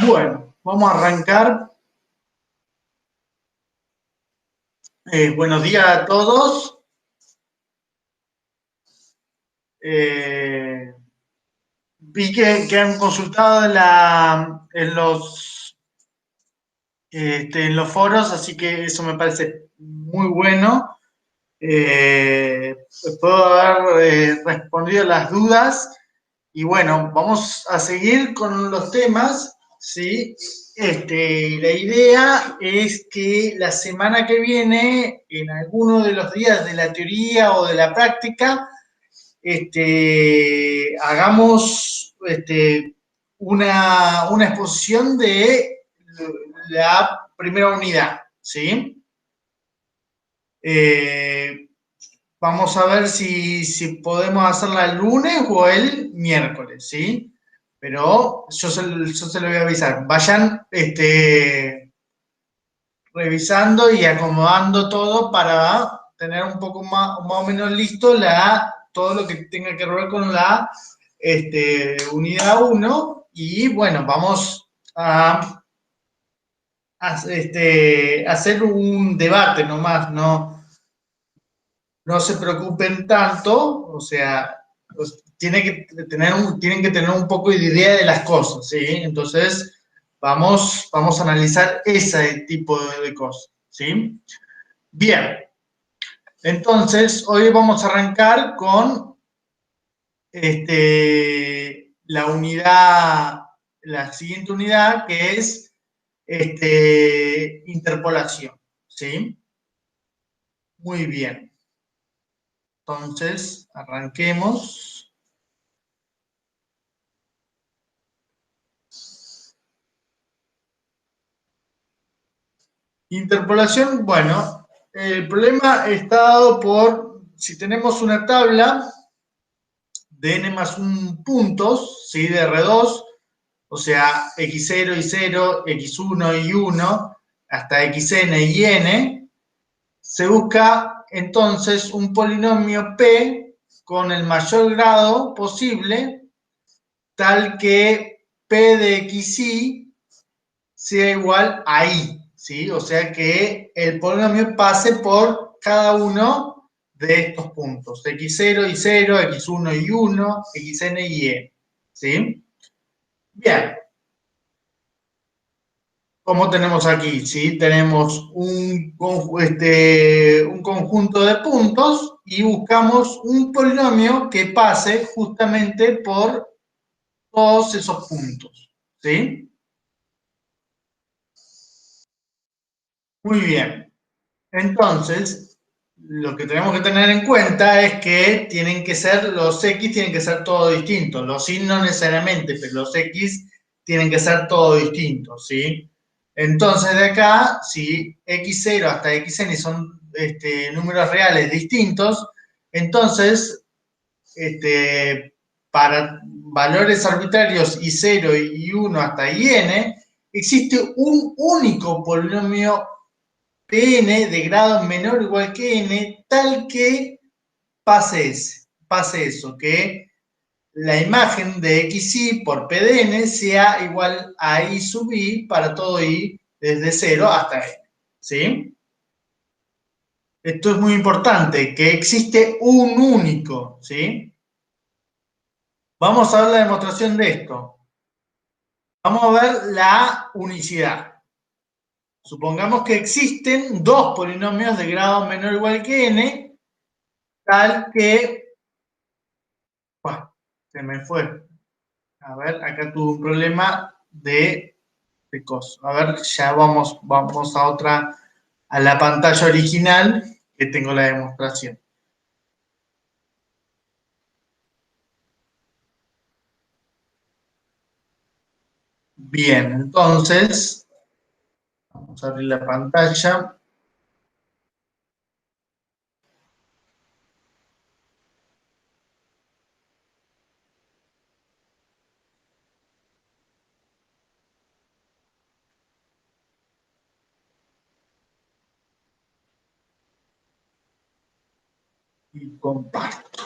Bueno, vamos a arrancar. Buenos días a todos. Vi que han consultado en los foros, así que eso me parece muy bueno. Puedo haber respondido las dudas. Y bueno, vamos a seguir con los temas, ¿sí? La idea es que la semana que viene, en alguno de los días de la teoría o de la práctica, hagamos una exposición de la primera unidad, ¿sí? Vamos a ver si podemos hacerla el lunes o el miércoles, ¿sí? Pero yo se lo voy a avisar. Vayan revisando y acomodando todo para tener un poco más o menos listo todo lo que tenga que ver con la unidad 1. Y bueno, vamos a hacer un debate nomás, no se preocupen tanto, o sea, pues, tienen que tener un poco de idea de las cosas, ¿sí? Entonces, vamos a analizar ese tipo de cosas, ¿sí? Bien, entonces, hoy vamos a arrancar con la siguiente unidad, que es interpolación, ¿sí? Muy bien. Entonces, arranquemos. Interpolación, bueno, el problema está dado por, si tenemos una tabla de n más 1 puntos, ¿sí? De R2, o sea, x0 y 0, x1 y 1, hasta xn y n, se busca entonces un polinomio P con el mayor grado posible, tal que P de xy sea igual a i, ¿sí? O sea que el polinomio pase por cada uno de estos puntos, x0 y 0, x1 y 1, xn y n, ¿sí? Bien, como tenemos aquí, ¿sí? Tenemos un conjunto de puntos y buscamos un polinomio que pase justamente por todos esos puntos, ¿sí? Muy bien. Entonces, lo que tenemos que tener en cuenta es que los X tienen que ser todos distintos. Los Y no necesariamente, pero los X tienen que ser todos distintos, ¿sí? Entonces, de acá, si x0 hasta xn son números reales distintos, entonces, para valores arbitrarios y0 y 1 hasta n, existe un único polinomio Pn de grado menor o igual que n, tal que pase eso, que la imagen de xy por p de n sea igual a i sub i para todo i desde 0 hasta n, ¿sí? Esto es muy importante, que existe un único, ¿sí? Vamos a ver la demostración de esto. Vamos a ver la unicidad. Supongamos que existen dos polinomios de grado menor o igual que n, tal que, bueno, se me fue. A ver, acá tuve un problema de cosas. A ver, ya vamos a la pantalla original, que tengo la demostración. Bien, entonces, vamos a abrir la pantalla. Y comparto.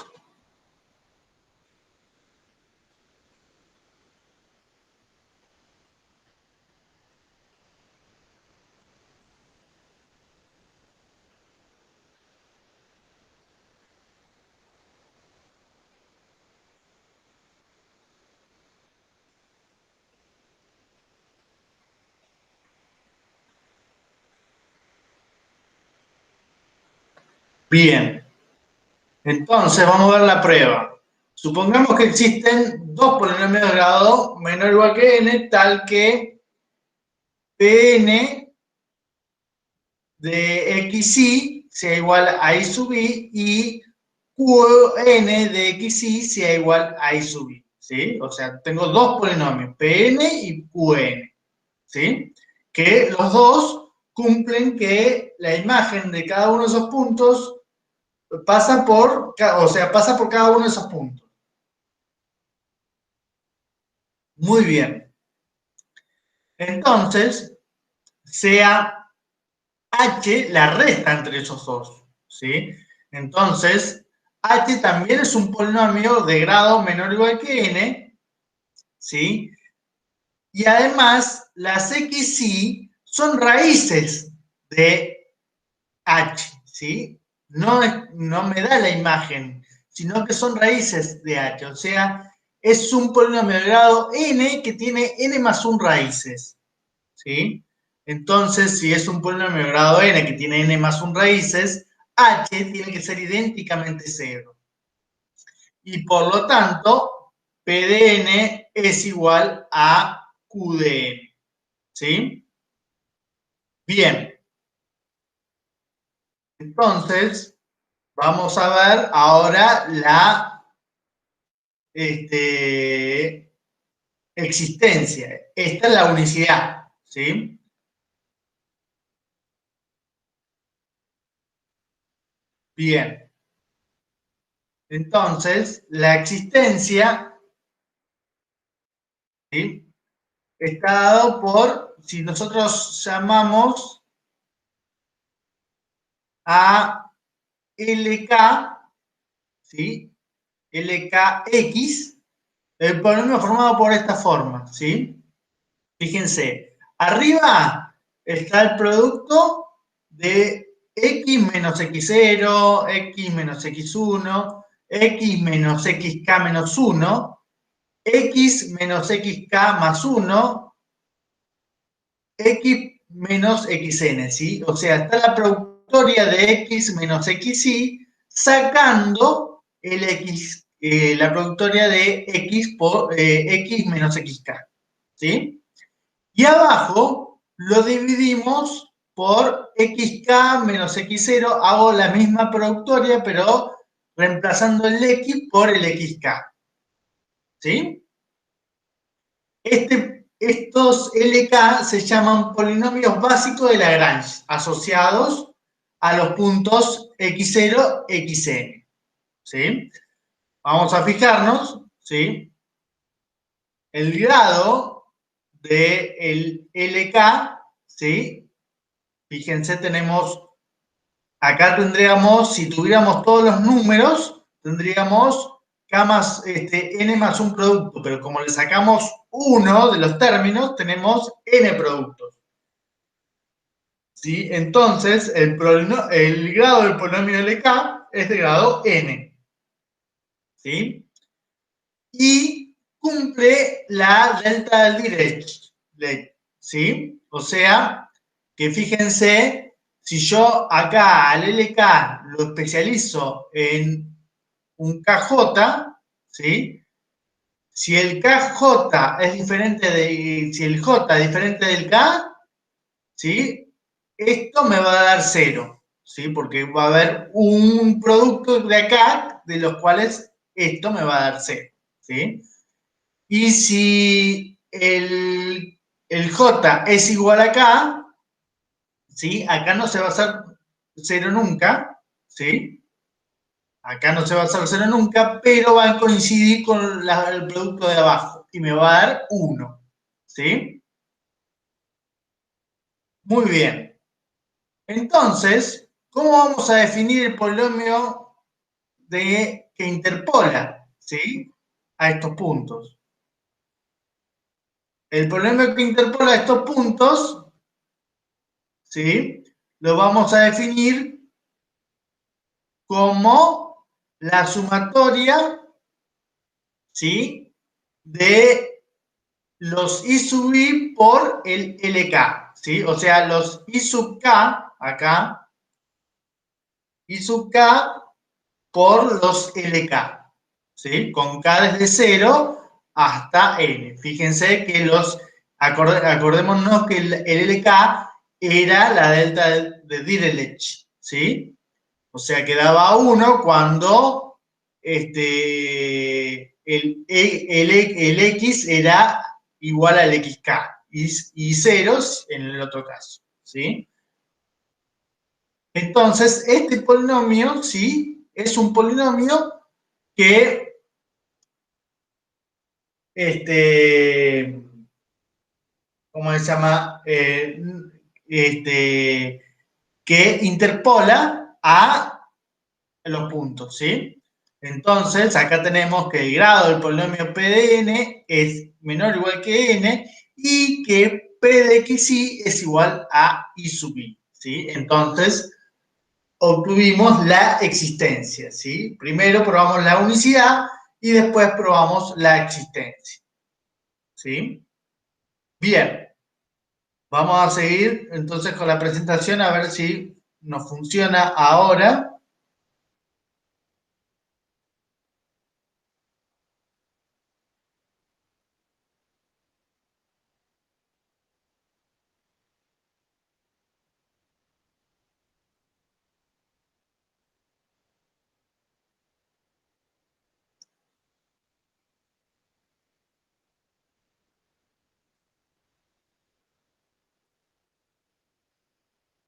Bien, entonces vamos a ver la prueba. Supongamos que existen dos polinomios de grado menor o igual que n, tal que Pn de xy sea igual a y sub i y Qn de xy sea igual a y sub i, ¿sí? O sea, tengo dos polinomios, Pn y Qn, ¿sí? Que los dos cumplen que la imagen de cada uno de esos puntos pasa por, o sea, pasa por cada uno de esos puntos. Muy bien. Entonces, sea h la resta entre esos dos, ¿sí? Entonces, h también es un polinomio de grado menor o igual que n, ¿sí? Y además, las xy son raíces de h, ¿sí? No me da la imagen, sino que son raíces de h, o sea, es un polinomio de grado n que tiene n más 1 raíces, ¿sí? Entonces, si es un polinomio de grado n que tiene n más 1 raíces, h tiene que ser idénticamente 0. Y por lo tanto, P de n es igual a Q de n, ¿sí? Bien, entonces vamos a ver ahora la existencia. Esta es la unicidad, ¿sí? Bien, entonces la existencia, ¿sí?, está dado por, si nosotros llamamos a LK, ¿sí? LKX, el polinomio formado por esta forma, ¿sí? Fíjense, arriba está el producto de x menos x0, x menos x1, x menos xk menos 1, x menos xk más 1, x menos xn, ¿sí? O sea, está la productoria de x menos xy sacando el x, la productoria de x por x menos xk, ¿sí? Y abajo lo dividimos por xk menos x0, hago la misma productoria, pero reemplazando el x por el xk, ¿sí? Estos LK se llaman polinomios básicos de Lagrange, asociados a los puntos x0, xn, ¿sí? Vamos a fijarnos, ¿sí? El grado del LK, ¿sí? Fíjense, acá tendríamos, si tuviéramos todos los números, tendríamos K más, n más un producto, pero como le sacamos uno de los términos, tenemos n productos, ¿sí? Entonces, el grado del polinomio LK es de grado n, ¿sí? Y cumple la delta del Dirac, ¿sí? O sea, que fíjense, si yo acá al LK lo especializo en un KJ, ¿sí? Si el KJ es diferente si el J es diferente del K, ¿sí? Esto me va a dar 0, ¿sí? Porque va a haber un producto de acá de los cuales esto me va a dar 0, ¿sí? Y si el J es igual a K, ¿sí? Acá no se va a hacer 0 nunca, ¿sí? Acá no se va a hacer 0 nunca, pero va a coincidir con el producto de abajo y me va a dar 1, ¿sí? Muy bien. Entonces, ¿cómo vamos a definir el polinomio que interpola, ¿sí?, a estos puntos? El polinomio que interpola a estos puntos, ¿sí?, lo vamos a definir como la sumatoria, ¿sí?, de los I sub I por el LK, ¿sí? O sea, los I sub K, acá, y sub k por los LK, ¿sí? Con k desde 0 hasta n. Fíjense que acordémonos que el LK era la delta de Dirichlet, ¿sí? O sea, que daba 1 cuando el X era igual al XK y ceros en el otro caso, ¿sí? Entonces, este polinomio, ¿sí? Es un polinomio que, ¿cómo se llama? Que interpola a los puntos, ¿sí? Entonces, acá tenemos que el grado del polinomio P de n es menor o igual que n y que P de xy es igual a y sub i, ¿sí? Entonces, obtuvimos la existencia, ¿sí? Primero probamos la unicidad y después probamos la existencia, ¿sí? Bien, vamos a seguir entonces con la presentación a ver si nos funciona ahora.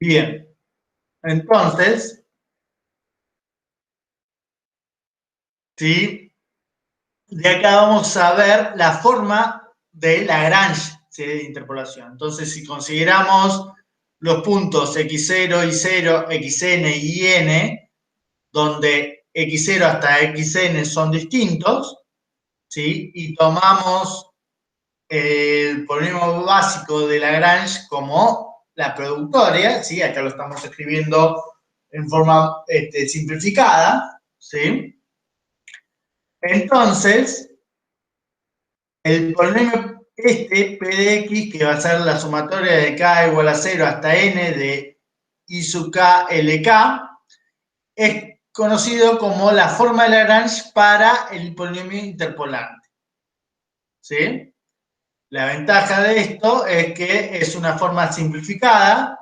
Bien, entonces, ¿sí? De acá vamos a ver la forma de Lagrange, ¿sí? De interpolación. Entonces, si consideramos los puntos x0 y 0, xn y n, donde x0 hasta xn son distintos, ¿sí? Y tomamos el polinomio básico de Lagrange como la productoria, ¿sí? Acá lo estamos escribiendo en forma simplificada, ¿sí? Entonces, el polinomio P de X, que va a ser la sumatoria de K igual a 0 hasta N de I sub K LK, es conocido como la forma de Lagrange para el polinomio interpolante, ¿sí? La ventaja de esto es que es una forma simplificada,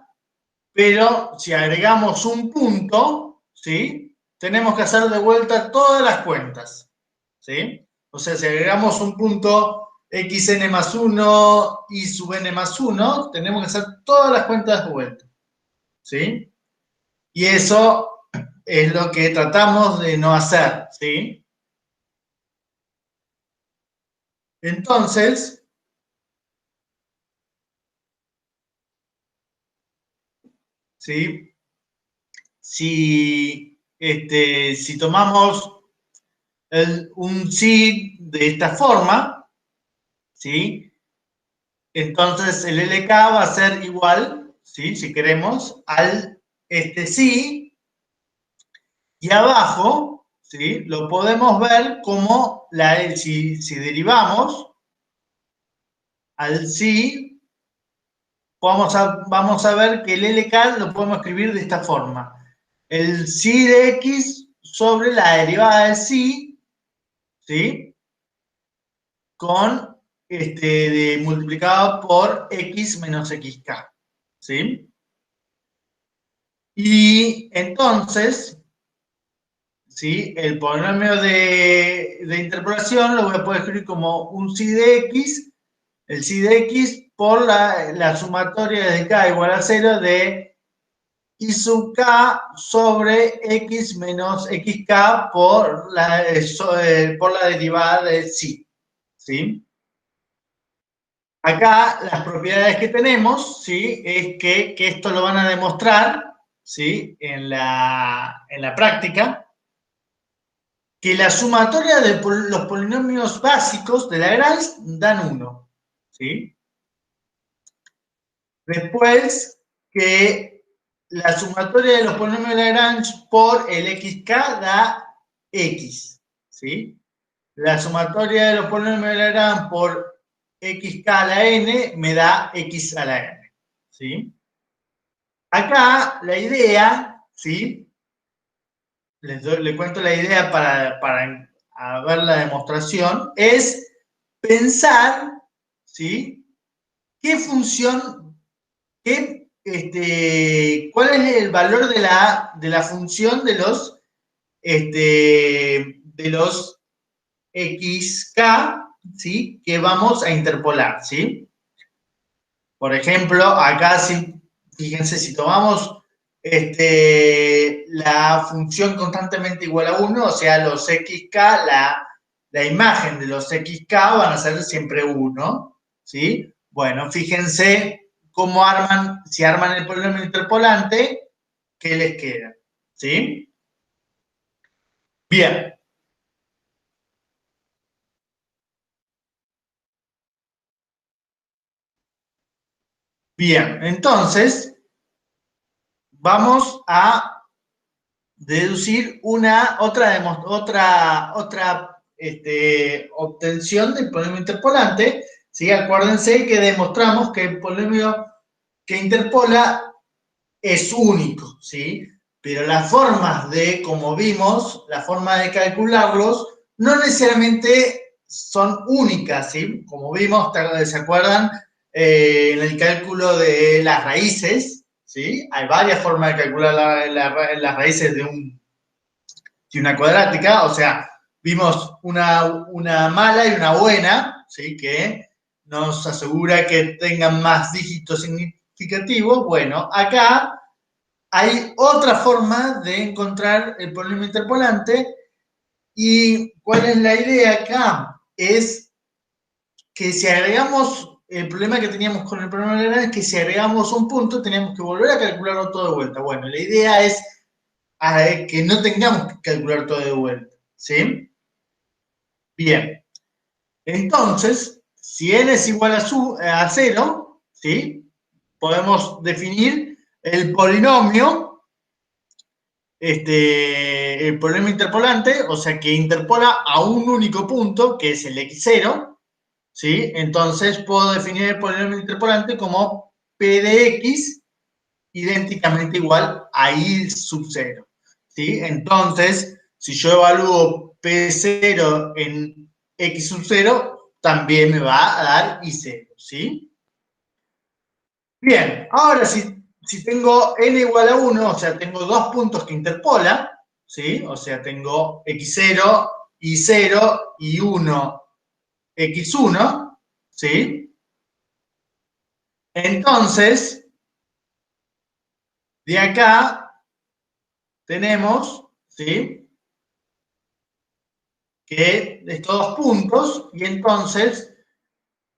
pero si agregamos un punto, ¿sí? Tenemos que hacer de vuelta todas las cuentas, ¿sí? O sea, si agregamos un punto xn más 1 y sub n más 1, tenemos que hacer todas las cuentas de vuelta, ¿sí? Y eso es lo que tratamos de no hacer, ¿sí? Entonces, ¿sí? Si tomamos un sí de esta forma, ¿sí? Entonces el LK va a ser igual, ¿sí? Si queremos, al sí, y abajo, ¿sí? Lo podemos ver como si derivamos al sí, vamos a ver que el LK lo podemos escribir de esta forma. El sí de X sobre la derivada del sí, ¿sí? Con multiplicado por X menos XK, ¿sí? Y entonces, ¿sí? El polinomio de interpolación lo voy a poder escribir como un psi de X, el psi de X por la sumatoria de K igual a 0 de I sub K sobre X menos XK por la derivada de psi, ¿sí? Acá las propiedades que tenemos, ¿sí? Es que esto lo van a demostrar, ¿sí? En la práctica, que la sumatoria de los polinomios básicos de Lagrange dan 1, ¿sí? Después, que la sumatoria de los polinomios de Lagrange por el xk da x, ¿sí? La sumatoria de los polinomios de Lagrange por xk a la n me da x a la n, ¿sí? Acá la idea, ¿sí? le cuento la idea para ver la demostración, es pensar, ¿sí? ¿Qué función, cuál es el valor de la función de los xk, ¿sí? Que vamos a interpolar, ¿sí? Por ejemplo, acá, fíjense, si tomamos la función constantemente igual a 1, o sea, los xk, la imagen de los xk van a ser siempre 1, ¿sí? Bueno, fíjense cómo si arman el polinomio interpolante, ¿qué les queda? ¿Sí? Bien. Bien, entonces vamos a deducir otra obtención del polinomio interpolante. ¿Sí? Acuérdense que demostramos que el polinomio que interpola es único, ¿sí? Pero las formas como vimos, la forma de calcularlos, no necesariamente son únicas, ¿sí? Como vimos, ¿se acuerdan? En el cálculo de las raíces, ¿sí? Hay varias formas de calcular las raíces de una cuadrática, o sea, vimos una mala y una buena, ¿sí? Que nos asegura que tengan más dígitos significativos. Bueno, acá hay otra forma de encontrar el polinomio interpolante. ¿Y cuál es la idea acá? Es que si agregamos, el problema que teníamos con el polinomio de Lagrange es que si agregamos un punto, tenemos que volver a calcularlo todo de vuelta. Bueno, la idea es que no tengamos que calcular todo de vuelta, ¿sí? Bien, entonces, si n es igual a 0, ¿sí? Podemos definir el polinomio, el polinomio interpolante, o sea, que interpola a un único punto, que es el x0, ¿sí? Entonces puedo definir el polinomio interpolante como p de x idénticamente igual a i sub 0, ¿sí? Entonces, si yo evalúo p0 en x sub 0, también me va a dar i0, ¿sí? Bien, ahora si tengo n igual a 1, o sea, tengo dos puntos que interpolan, ¿sí? O sea, tengo x0, y0 y 1, x1, ¿sí? Entonces, de acá tenemos, ¿sí? Que estos dos puntos, y entonces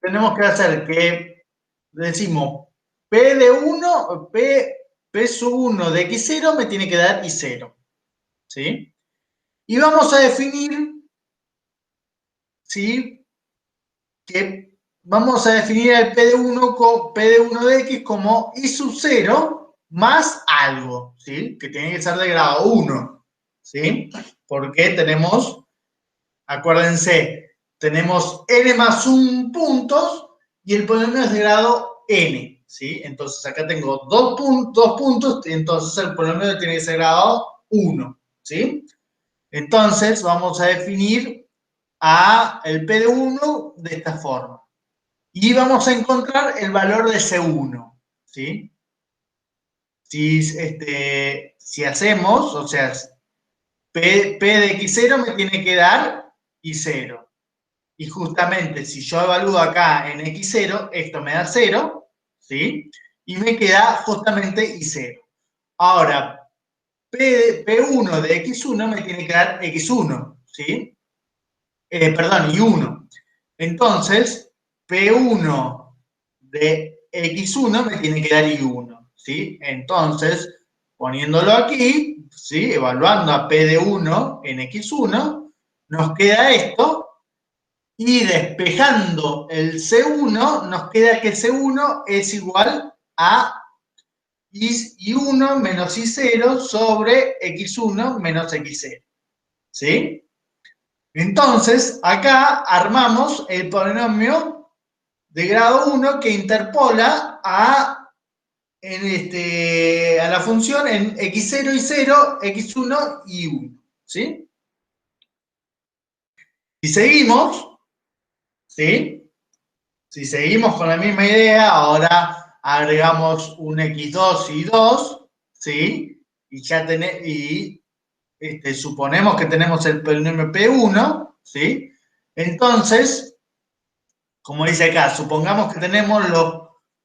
tenemos que hacer que decimos P de 1, P sub 1 de x0 me tiene que dar y0, ¿sí? Y vamos a definir, ¿sí? Que vamos a definir el P de 1 de x como y sub 0 más algo, ¿sí? Que tiene que ser de grado 1, ¿sí? Porque tenemos, acuérdense, tenemos n más 1 puntos y el polinomio es de grado n, ¿sí? Entonces acá tengo dos puntos, entonces el polinomio tiene que ser grado 1, ¿sí? Entonces vamos a definir el P de 1 de esta forma. Y vamos a encontrar el valor de C1, ¿sí? Si hacemos, o sea, P de X0 me tiene que dar Y0. Y justamente si yo evalúo acá en X0, esto me da 0, ¿sí? Y me queda justamente Y0. Ahora, P1 de X1 me tiene que dar X1, ¿sí? Perdón, Y1. Entonces, P1 de X1 me tiene que dar Y1, ¿sí? Entonces, poniéndolo aquí, ¿sí? Evaluando a P de 1 en X1, nos queda esto, y despejando el C1, nos queda que C1 es igual a Y1 menos Y0 sobre X1 menos X0, ¿sí? Entonces, acá armamos el polinomio de grado 1 que interpola a a la función en x0 y 0, x1 y 1. ¿Sí? Si seguimos, ¿sí? Si seguimos con la misma idea, ahora agregamos un x2 y 2, ¿sí? Y ya suponemos que tenemos el polinomio P1, ¿sí? Entonces, como dice acá, supongamos que tenemos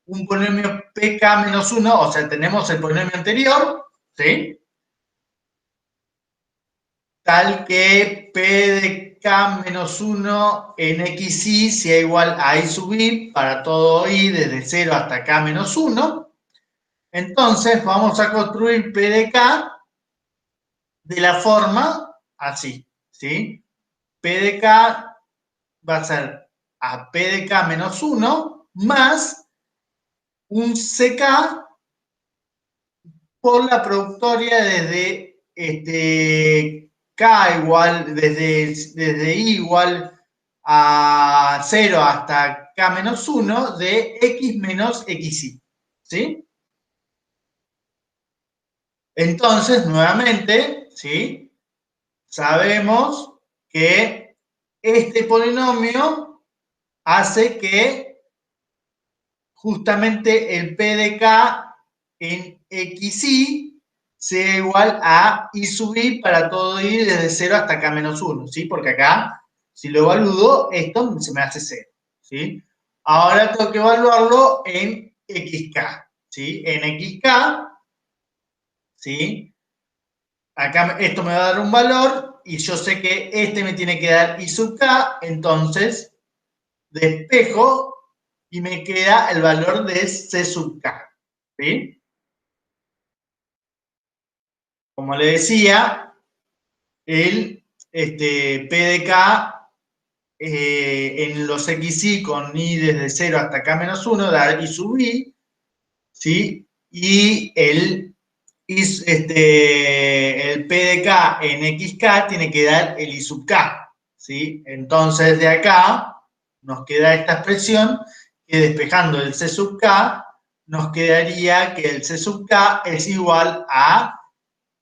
un polinomio pk-1, o sea, tenemos el polinomio anterior, ¿sí? Tal que p de k-1 en xy sea igual a i sub i para todo i desde 0 hasta k-1. Entonces, vamos a construir p de k de la forma así, ¿sí? P de k va a ser a p de k-1 más un ck por la productoria desde k igual, desde i igual a 0 hasta k-1 de x menos xy, ¿sí? Entonces, nuevamente, ¿sí? Sabemos que este polinomio hace que justamente el p de k en xy sea igual a i sub i para todo i desde 0 hasta k-1, ¿sí? Porque acá, si lo evalúo, esto se me hace 0, ¿sí? Ahora tengo que evaluarlo en xk, ¿sí? En xk, ¿sí? Acá esto me va a dar un valor y yo sé que este me tiene que dar i sub k, entonces despejo y me queda el valor de c sub k, ¿sí? Como le decía, el p de k en los xy con i desde 0 hasta k-1 da i sub i, ¿sí? Y el p de k en xk tiene que dar el i sub k, ¿sí? Entonces de acá nos queda esta expresión que despejando el c sub k nos quedaría que el c sub k es igual a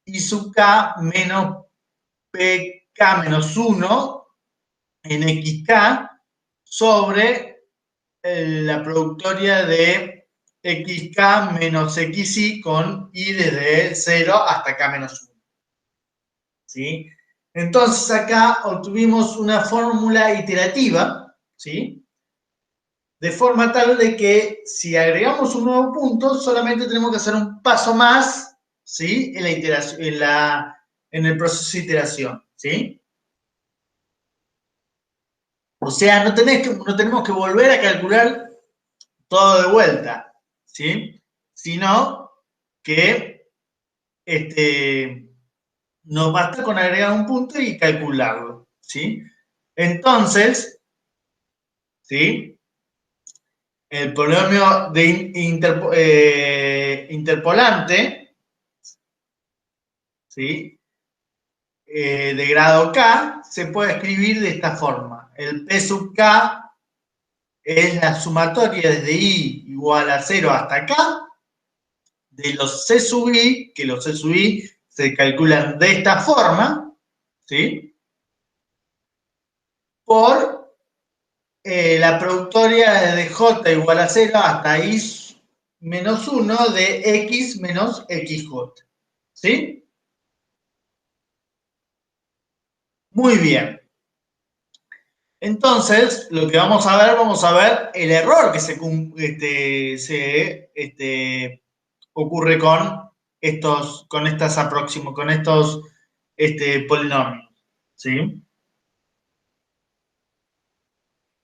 i sub k menos pk menos 1 en xk sobre la productoria de xk menos xy con i desde 0 hasta k menos 1. ¿Sí? Entonces acá obtuvimos una fórmula iterativa, ¿sí? De forma tal de que si agregamos un nuevo punto, solamente tenemos que hacer un paso más, ¿sí? En la iteración, en el proceso de iteración, ¿sí? O sea, no tenemos que volver a calcular todo de vuelta, ¿sí? Sino que nos basta con agregar un punto y calcularlo, ¿sí? Entonces, ¿sí? El polinomio interpolante, ¿sí? De grado k se puede escribir de esta forma. El p sub k es la sumatoria desde i igual a 0 hasta k de los c sub i, que los c sub i se calculan de esta forma, ¿sí? Por la productoria de j igual a 0 hasta i menos 1 de x menos xj, ¿sí? Muy bien. Entonces, lo que vamos a ver el error que ocurre con estos polinomios, ¿sí?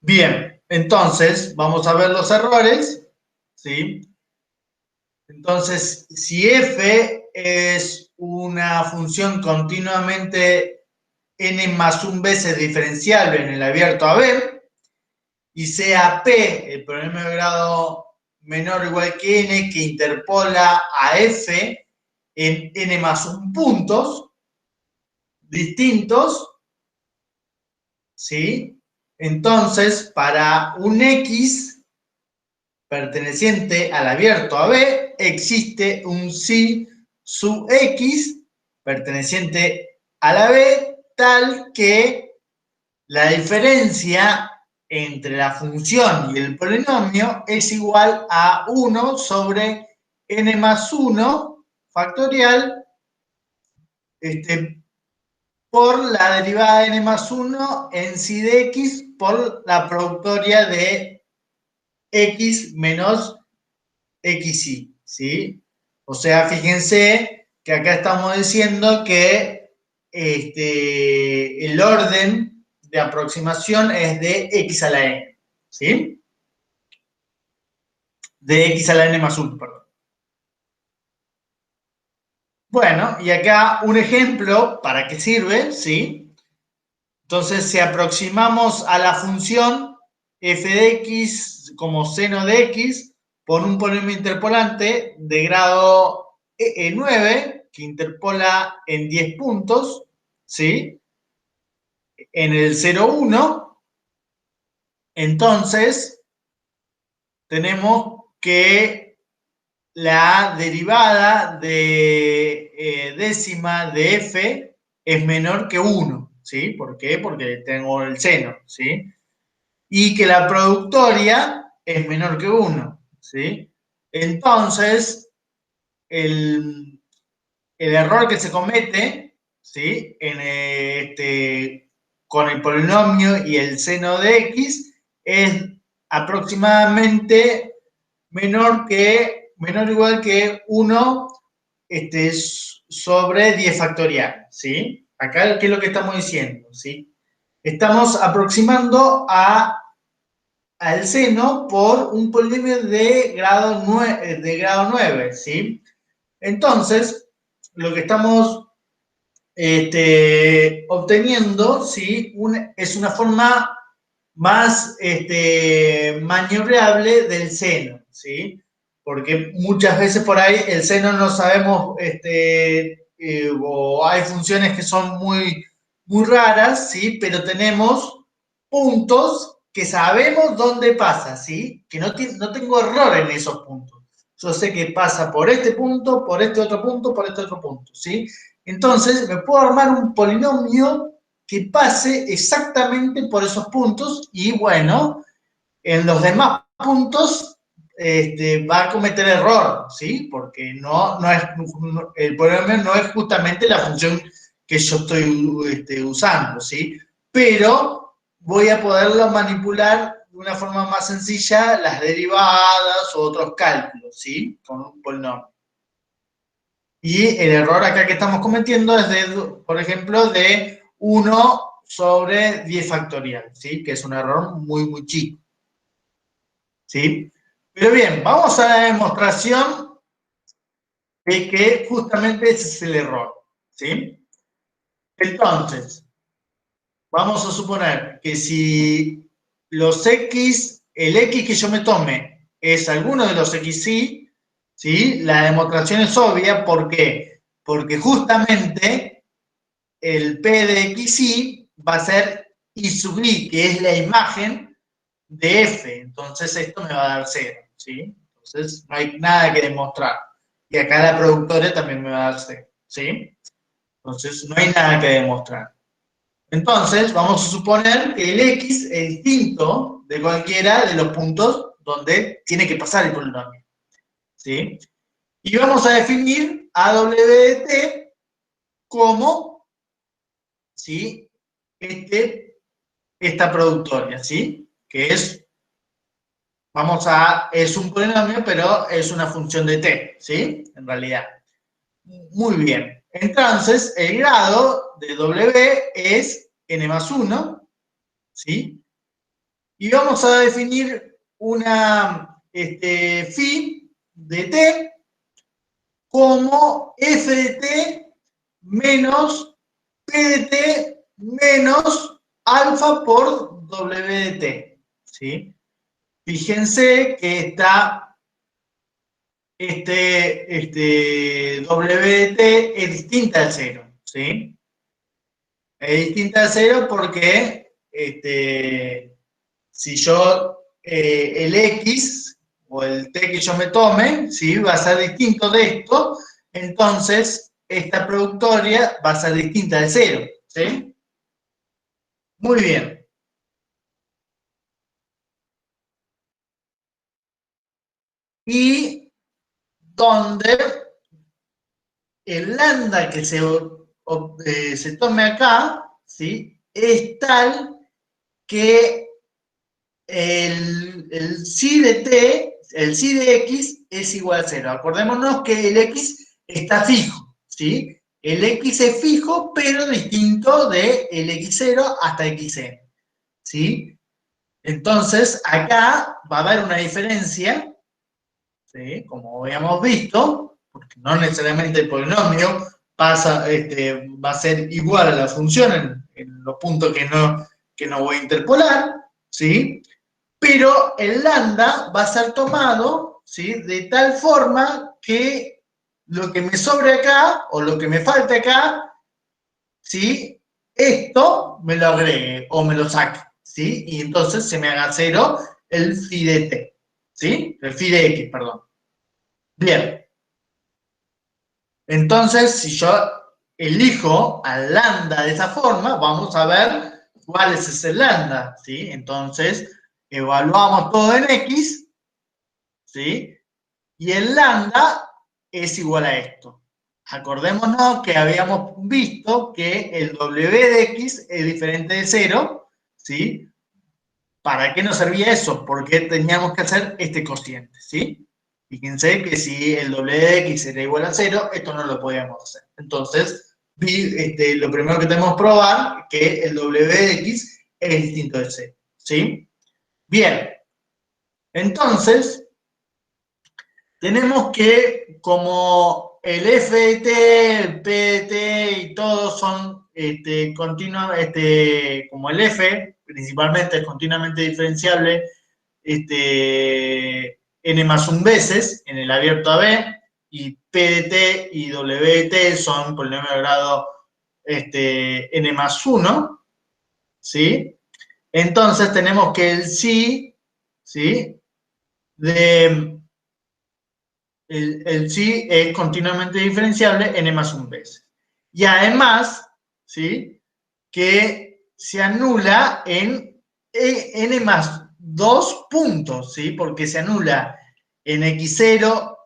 Bien, entonces vamos a ver los errores, ¿sí? Entonces, si f es una función continuamente n más un veces diferenciable en el abierto a b, y sea p el polinomio de grado menor o igual que n que interpola a f en n más un puntos distintos, ¿sí? Entonces, para un x perteneciente al abierto AB, existe un psi sub x perteneciente a la B, tal que la diferencia entre la función y el polinomio es igual a 1 sobre n más 1 factorial por la derivada de n más 1 en psi de x por la productoria de x menos xy, ¿sí? O sea, fíjense que acá estamos diciendo que el orden de aproximación es de x a la n, ¿sí? De x a la n más 1, perdón. Bueno, y acá un ejemplo para qué sirve, ¿sí? Entonces, si aproximamos a la función f de x como seno de x por un polinomio interpolante de grado 9, que interpola en 10 puntos, ¿sí? En el 0,1, entonces tenemos que la derivada de décima de f es menor que 1, ¿sí? ¿Por qué? Porque tengo el seno, ¿sí? Y que la productoria es menor que 1, ¿sí? Entonces, el error que se comete, ¿sí? Con el polinomio y el seno de x es aproximadamente menor o igual que 1 sobre 10 factorial, ¿sí? Acá, ¿qué es lo que estamos diciendo? ¿Sí? Estamos aproximando al seno por un polinomio de grado 9, ¿sí? Entonces, lo que estamos obteniendo, ¿sí? Es una forma más maniobrable del seno, ¿sí? Porque muchas veces por ahí el seno no sabemos, o hay funciones que son muy, muy raras, ¿sí? Pero tenemos puntos que sabemos dónde pasa, ¿sí? Que no tengo error en esos puntos. Yo sé que pasa por este punto, por este otro punto, por este otro punto, ¿sí? Entonces, me puedo armar un polinomio que pase exactamente por esos puntos y, bueno, en los demás puntos va a cometer error, ¿sí? Porque el polinomio no es justamente la función que yo estoy usando, ¿sí? Pero voy a poderlo manipular de una forma más sencilla las derivadas o otros cálculos, ¿sí? Con un polinomio. Y el error acá que estamos cometiendo es, por ejemplo, de 1 sobre 10 factorial, ¿sí? Que es un error muy, muy chico, ¿sí? Pero bien, vamos a la demostración de que justamente ese es el error, ¿sí? Entonces, vamos a suponer que si el x que yo me tome es alguno de los xy, ¿sí? La demostración es obvia, ¿por qué? Porque justamente el P de XY va a ser I sub I, que es la imagen de F. Entonces esto me va a dar 0, ¿sí? Entonces no hay nada que demostrar. Y acá la productora también me va a dar 0, ¿sí? Entonces no hay nada que demostrar. Entonces vamos a suponer que el X es distinto de cualquiera de los puntos donde tiene que pasar el polinomio, ¿sí? Y vamos a definir a W de T como, ¿sí? Esta productoria, ¿sí? Que es un polinomio, pero es una función de t, ¿sí? En realidad. Muy bien. Entonces, el grado de W es n más 1, ¿sí? Y vamos a definir una phi de t como f de t menos p de t menos alfa por w de t, ¿sí? Fíjense que está WT es distinta al 0, ¿sí? Es distinta al 0 porque si yo el X, o el t que yo me tome, ¿sí? Va a ser distinto de esto, entonces esta productoria va a ser distinta de 0, ¿sí? Muy bien. Y donde el lambda que se tome acá, ¿sí? Es tal que el psi de t, el psi de x es igual a 0. Acordémonos que el x está fijo, ¿sí? El x es fijo, pero distinto de el x0 hasta xn, ¿sí? Entonces, acá va a haber una diferencia, ¿sí? Como habíamos visto, porque no necesariamente el polinomio va a ser igual a la función en los puntos que no voy a interpolar, ¿sí? Pero el lambda va a ser tomado, ¿sí? De tal forma que lo que me sobre acá, o lo que me falta acá, ¿sí? Esto me lo agregue o me lo saque, ¿sí? Y entonces se me haga 0 el phi de t, ¿sí? El phi de x, perdón. Bien. Entonces, si yo elijo al lambda de esa forma, vamos a ver cuál es ese lambda, ¿sí? Entonces, evaluamos todo en x, ¿sí? Y el lambda es igual a esto. Acordémonos que habíamos visto que el w de x es diferente de 0, ¿sí? ¿Para qué nos servía eso? Porque teníamos que hacer este cociente, ¿sí? Fíjense que si el w de x era igual a 0, esto no lo podíamos hacer. Entonces, lo primero que tenemos que probar es que el w de x es distinto de 0, ¿sí? Bien, entonces, tenemos que, como el f de t, el p de t y todos son como el f, principalmente es continuamente diferenciable, n más 1 veces en el abierto AB, y P de T y W de T son polinomios de grado n más 1, ¿sí? Entonces tenemos que el psi, ¿sí? El psi es continuamente diferenciable n más 1 veces. Y además, ¿sí? Que se anula en n más 2 puntos, ¿sí? Porque se anula en x0,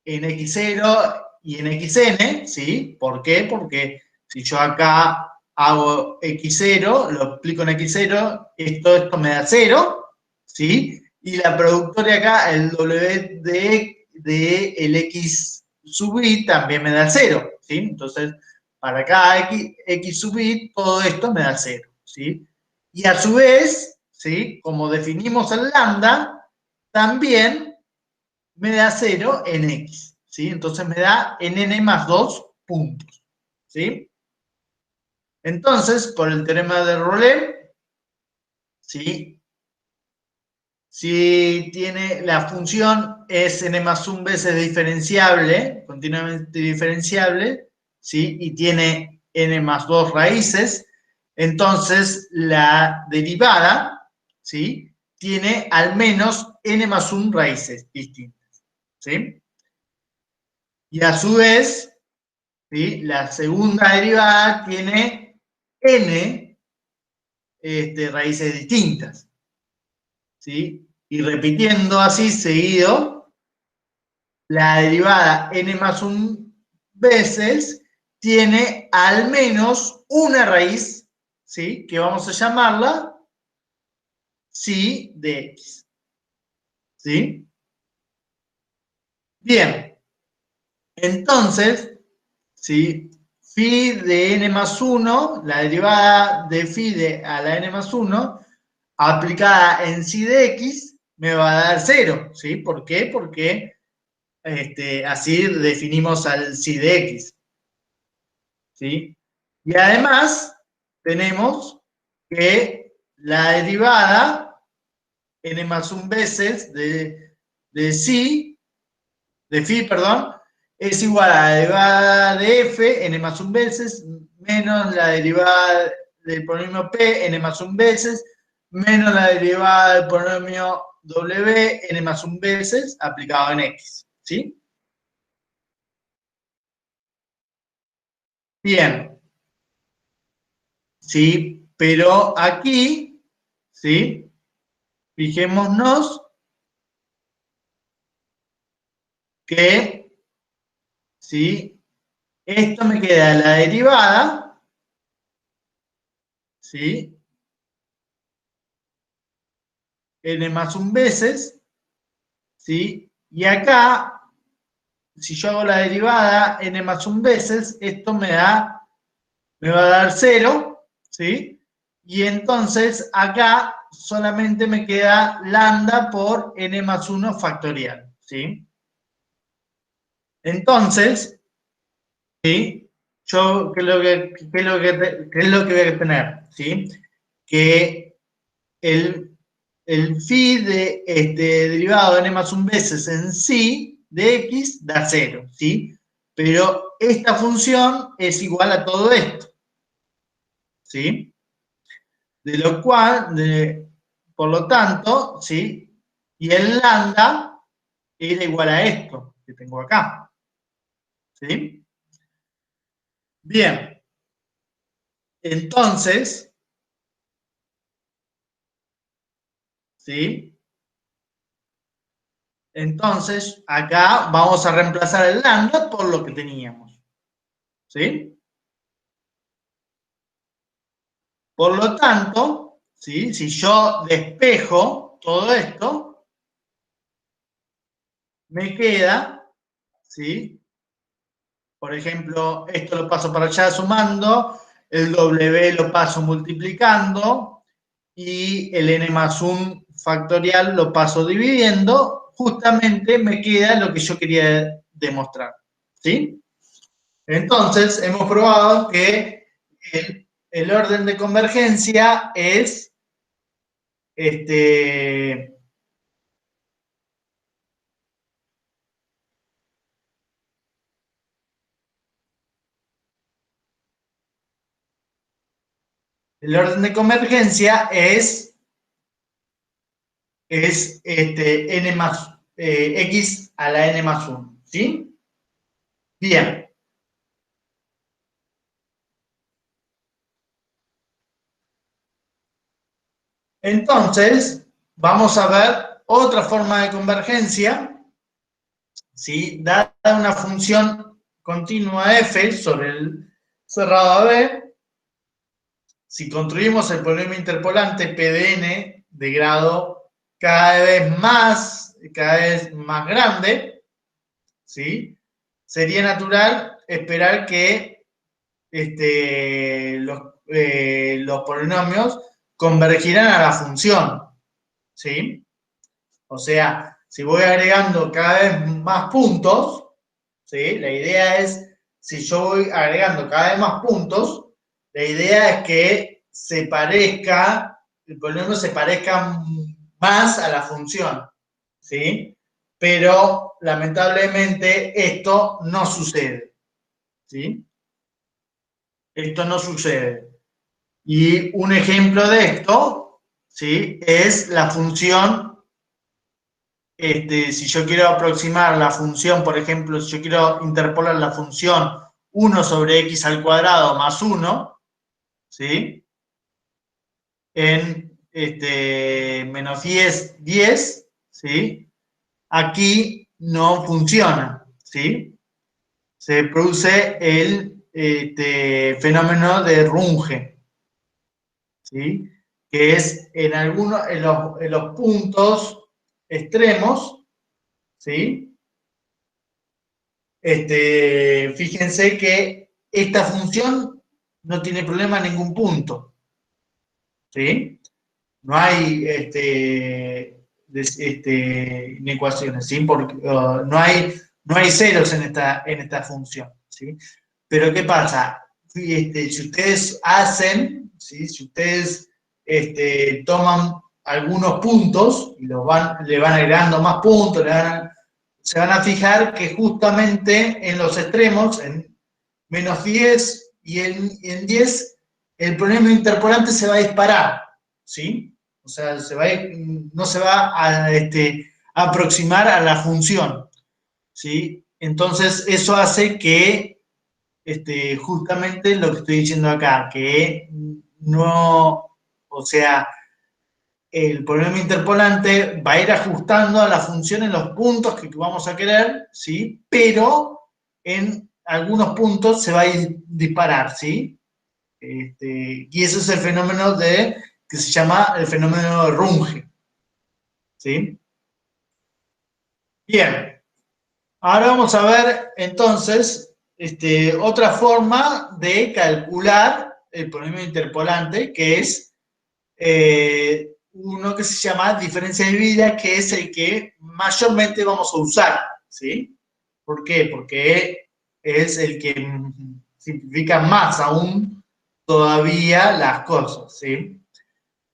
en x0 y en xn, ¿sí? ¿Por qué? Porque si yo acá hago x0, lo aplico en x0, esto me da 0, ¿sí? Y la productora acá, el w de el x sub i también me da 0, ¿sí? Entonces, para cada x sub i, todo esto me da 0, ¿sí? Y a su vez, ¿sí? Como definimos el lambda, también me da 0 en x, ¿sí? Entonces me da en n más 2 puntos, ¿sí? Entonces, por el teorema de Rollet, ¿sí? Si tiene la función es n más 1 veces diferenciable, continuamente diferenciable, ¿sí? Y tiene n más 2 raíces, entonces la derivada, ¿sí? Tiene al menos n más 1 raíces distintas, ¿sí? Y a su vez, ¿sí? La segunda derivada tiene n raíces distintas, ¿sí? Y repitiendo así seguido, la derivada n más 1 veces tiene al menos una raíz, ¿sí? Que vamos a llamarla psi de x, ¿sí? Bien, entonces, ¿sí? Phi de n más 1, la derivada de phi a la n más 1, aplicada en psi de x, me va a dar 0, ¿sí? ¿Por qué? Porque así definimos al psi de x, ¿sí? Y además tenemos que la derivada n más 1 veces de psi, de phi, perdón, es igual a la derivada de f, n más 1 veces, menos la derivada del polinomio p, n más 1 veces, menos la derivada del polinomio W, n más 1 veces, aplicado en X, ¿sí? Bien, ¿sí? Pero aquí, ¿sí? Fijémonos que, ¿sí? Esto me queda la derivada, ¿sí? N más 1 veces, ¿sí? Y acá, si yo hago la derivada n más 1 veces, esto me va a dar 0, ¿sí? Y entonces acá solamente me queda lambda por n más 1 factorial, ¿sí? Entonces, ¿sí? Yo, ¿qué es lo que voy a tener? ¿Sí? Que el phi de derivado de n más 1 veces en sí de x da 0, ¿sí? Pero esta función es igual a todo esto, ¿sí? De lo cual, por lo tanto, ¿sí? Y el lambda era igual a esto que tengo acá, ¿sí? Bien, entonces, ¿sí? Entonces, acá vamos a reemplazar el lambda por lo que teníamos, ¿sí? Por lo tanto, ¿sí? Si yo despejo todo esto, me queda, ¿sí? Por ejemplo, esto lo paso para allá sumando, el W lo paso multiplicando y el n más 1 factorial lo paso dividiendo, justamente me queda lo que yo quería demostrar, ¿sí? Entonces, hemos probado que el orden de convergencia es el orden de convergencia es n más, x a la n más 1, ¿sí? Bien, entonces vamos a ver otra forma de convergencia, ¿sí? Dada una función continua f sobre el cerrado AB, si construimos el polinomio interpolante Pdn de grado cada vez más grande, ¿sí? Sería natural esperar que los polinomios convergirán a la función, ¿sí? O sea, si voy agregando cada vez más puntos, ¿sí? La idea es, si yo voy agregando cada vez más puntos, la idea es que el polinomio se parezca más a la función, ¿sí? Pero lamentablemente esto no sucede, ¿sí? Esto no sucede. Y un ejemplo de esto, ¿sí? Es la función, si yo quiero aproximar la función, por ejemplo, si yo quiero interpolar la función 1 sobre x al cuadrado más 1, ¿sí? En menos 10, ¿sí? Aquí no funciona, ¿sí? Se produce el fenómeno de Runge, ¿sí? Que es en los puntos extremos, ¿sí? Fíjense que esta función no tiene problema en ningún punto, ¿sí? No hay inecuaciones, ¿sí? Porque no hay ceros en esta función, ¿sí? Pero ¿qué pasa? Si ustedes hacen, ¿sí? Si ustedes toman algunos puntos y le van agregando más puntos, se van a fijar que justamente en los extremos, en menos 10 y en 10, el polinomio interpolante se va a disparar, ¿sí? O O sea, no se va a aproximar a la función, ¿sí? Entonces, eso hace que justamente lo que estoy diciendo acá, que no, o sea, el polinomio interpolante va a ir ajustando a la función en los puntos que vamos a querer, ¿sí? Pero en algunos puntos se va a disparar, ¿sí? Y ese es el fenómeno que se llama el fenómeno de Runge, ¿sí? Bien, ahora vamos a ver entonces otra forma de calcular el polinomio interpolante, que es uno que se llama diferencia de medida, que es el que mayormente vamos a usar, ¿sí? ¿Por qué? Porque es el que simplifica más aún todavía las cosas, ¿sí?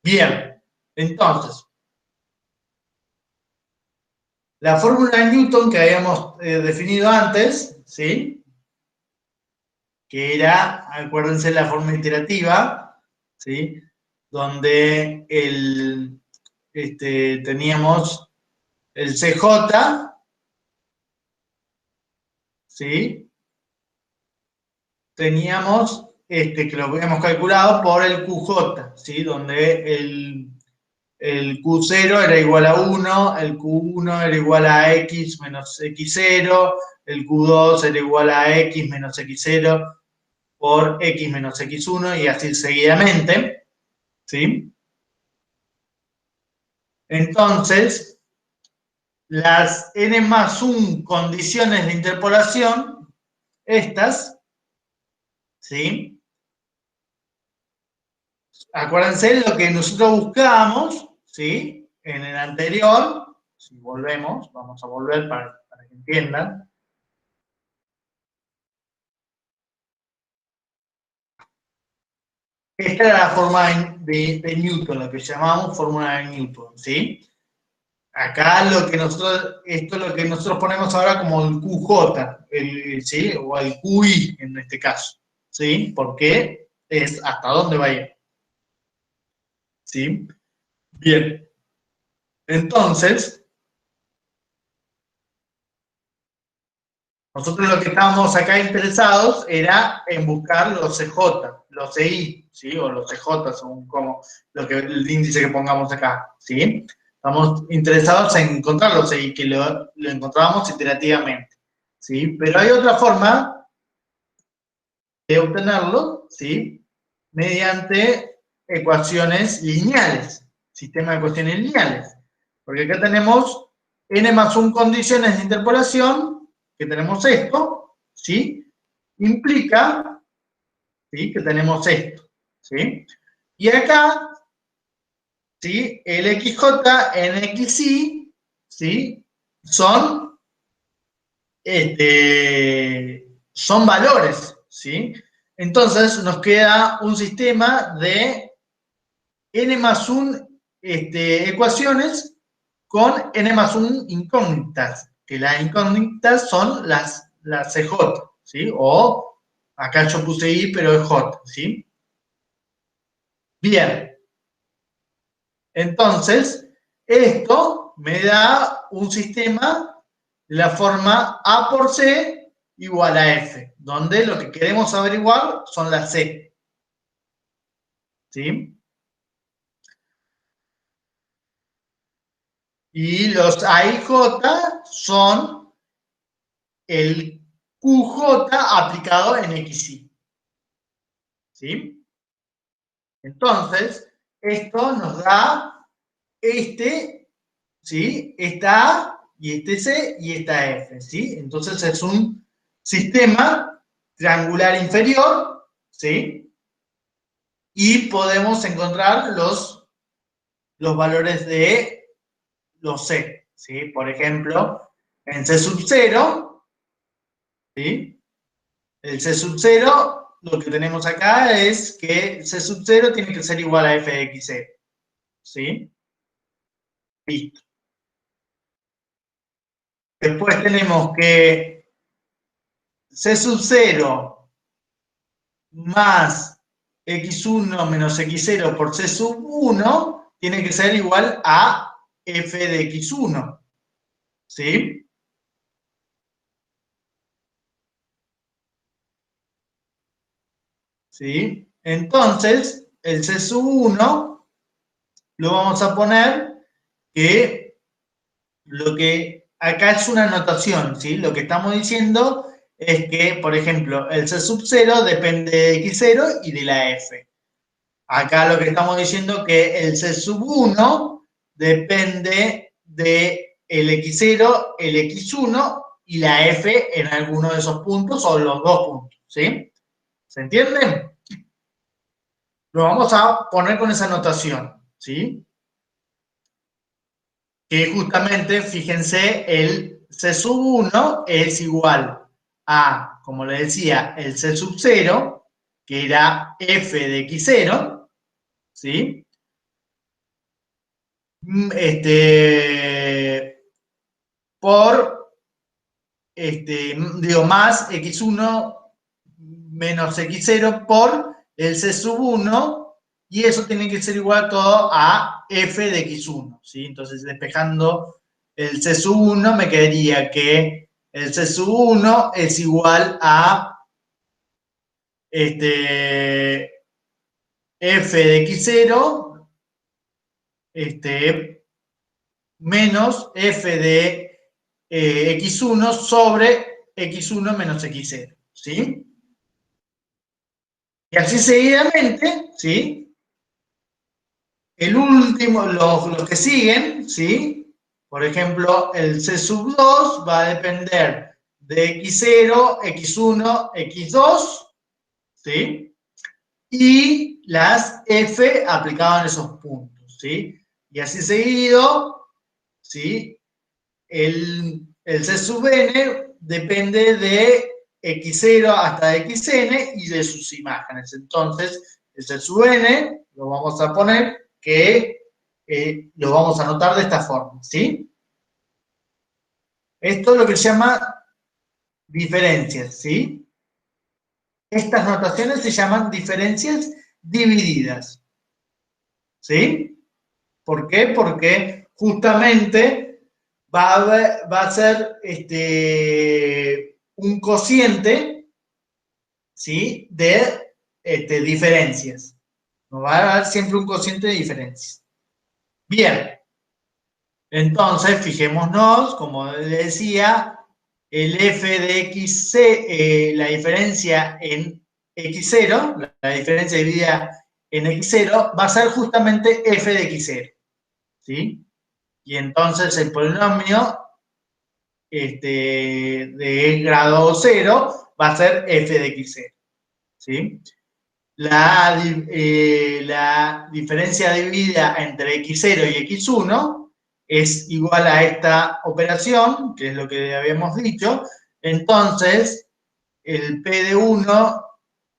Bien, entonces, la fórmula de Newton que habíamos definido antes, ¿sí? Que era, acuérdense, la forma iterativa, ¿sí? Donde teníamos el CJ, ¿sí? Teníamos que lo habíamos calculado por el QJ, ¿sí? Donde el Q0 era igual a 1, el Q1 era igual a X menos X0, el Q2 era igual a X menos X0 por X menos X1 y así seguidamente, ¿sí? Entonces, las n más 1 condiciones de interpolación, estas, ¿sí? Acuérdense lo que nosotros buscábamos, ¿sí? En el anterior, si volvemos, vamos a volver para que entiendan. Esta era la forma de Newton, lo que llamamos fórmula de Newton, ¿sí? Acá esto es lo que nosotros ponemos ahora como el QJ, ¿sí? O el QI en este caso, ¿sí? Porque es hasta dónde va a ir, ¿sí? Bien, entonces, nosotros lo que estábamos acá interesados era en buscar los CJ, los CI, ¿sí? O los CJ, según como el índice que pongamos acá, ¿sí? Estamos interesados en encontrar los CI, que lo encontrábamos iterativamente, ¿sí? Pero hay otra forma de obtenerlo, ¿sí? Mediante ecuaciones lineales, sistema de ecuaciones lineales. Porque acá tenemos n más 1 condiciones de interpolación, que tenemos esto, ¿sí? Implica, ¿sí? Que tenemos esto, ¿sí? Y acá, ¿sí? El XJ en XY, ¿sí? Son valores, ¿sí? Entonces nos queda un sistema de n más 1 ecuaciones con n más 1 incógnitas, que las incógnitas son las CJ, ¿sí? O acá yo puse I, pero es J, ¿sí? Bien, entonces esto me da un sistema de la forma A por C igual a F, donde lo que queremos averiguar son las C, ¿sí? Y los A y J son el QJ aplicado en XY, ¿sí? Entonces, esto nos da ¿sí? Esta A y este C y esta F, ¿sí? Entonces es un sistema triangular inferior, ¿sí? Y podemos encontrar los valores de los C, ¿sí? Por ejemplo, en C sub 0, ¿sí? El C sub 0, lo que tenemos acá es que C sub 0 tiene que ser igual a f de x0, ¿sí? Listo. Después tenemos que C sub 0 más x1 menos x0 por C sub 1 tiene que ser igual a f de x1, ¿sí? ¿Sí? Entonces, el C sub 1 lo vamos a poner que lo que acá es una notación, ¿sí? Lo que estamos diciendo es que, por ejemplo, el C sub 0 depende de x0 y de la f. Acá lo que estamos diciendo es que el C sub 1 depende de el x0, el x1 y la f en alguno de esos puntos o los dos puntos, ¿sí? ¿Se entienden? Lo vamos a poner con esa notación, ¿sí? Que justamente, fíjense, el C sub 1 es igual a, como le decía, el C sub 0, que era f de x0, ¿sí? Por, digo, más x1 menos x0 por el C sub 1, y eso tiene que ser igual todo a f de x1, ¿sí? Entonces, despejando el C sub 1, me quedaría que el C sub 1 es igual a f de x0 menos f de x1 sobre x1 menos x0, ¿sí? Y así seguidamente, ¿sí? El último, los que siguen, ¿sí? Por ejemplo, el C sub 2 va a depender de x0, x1, x2, ¿sí? Y las f aplicadas en esos puntos, ¿sí? Y así seguido, ¿sí? El C sub n depende de x0 hasta xn y de sus imágenes. Entonces, el C sub n lo vamos a poner que lo vamos a anotar de esta forma, ¿sí? Esto es lo que se llama diferencias, ¿sí? Estas notaciones se llaman diferencias divididas, ¿sí? ¿Por qué? Porque justamente va a ser un cociente, ¿sí? De diferencias. Nos va a dar siempre un cociente de diferencias. Bien, entonces fijémonos, como le decía, el f de x, la diferencia en x0, la diferencia dividida en x0, va a ser justamente f de x0, ¿sí? Y entonces el polinomio de grado 0 va a ser f de x0, ¿sí? La diferencia dividida entre x0 y x1 es igual a esta operación, que es lo que habíamos dicho. Entonces, el p de 1,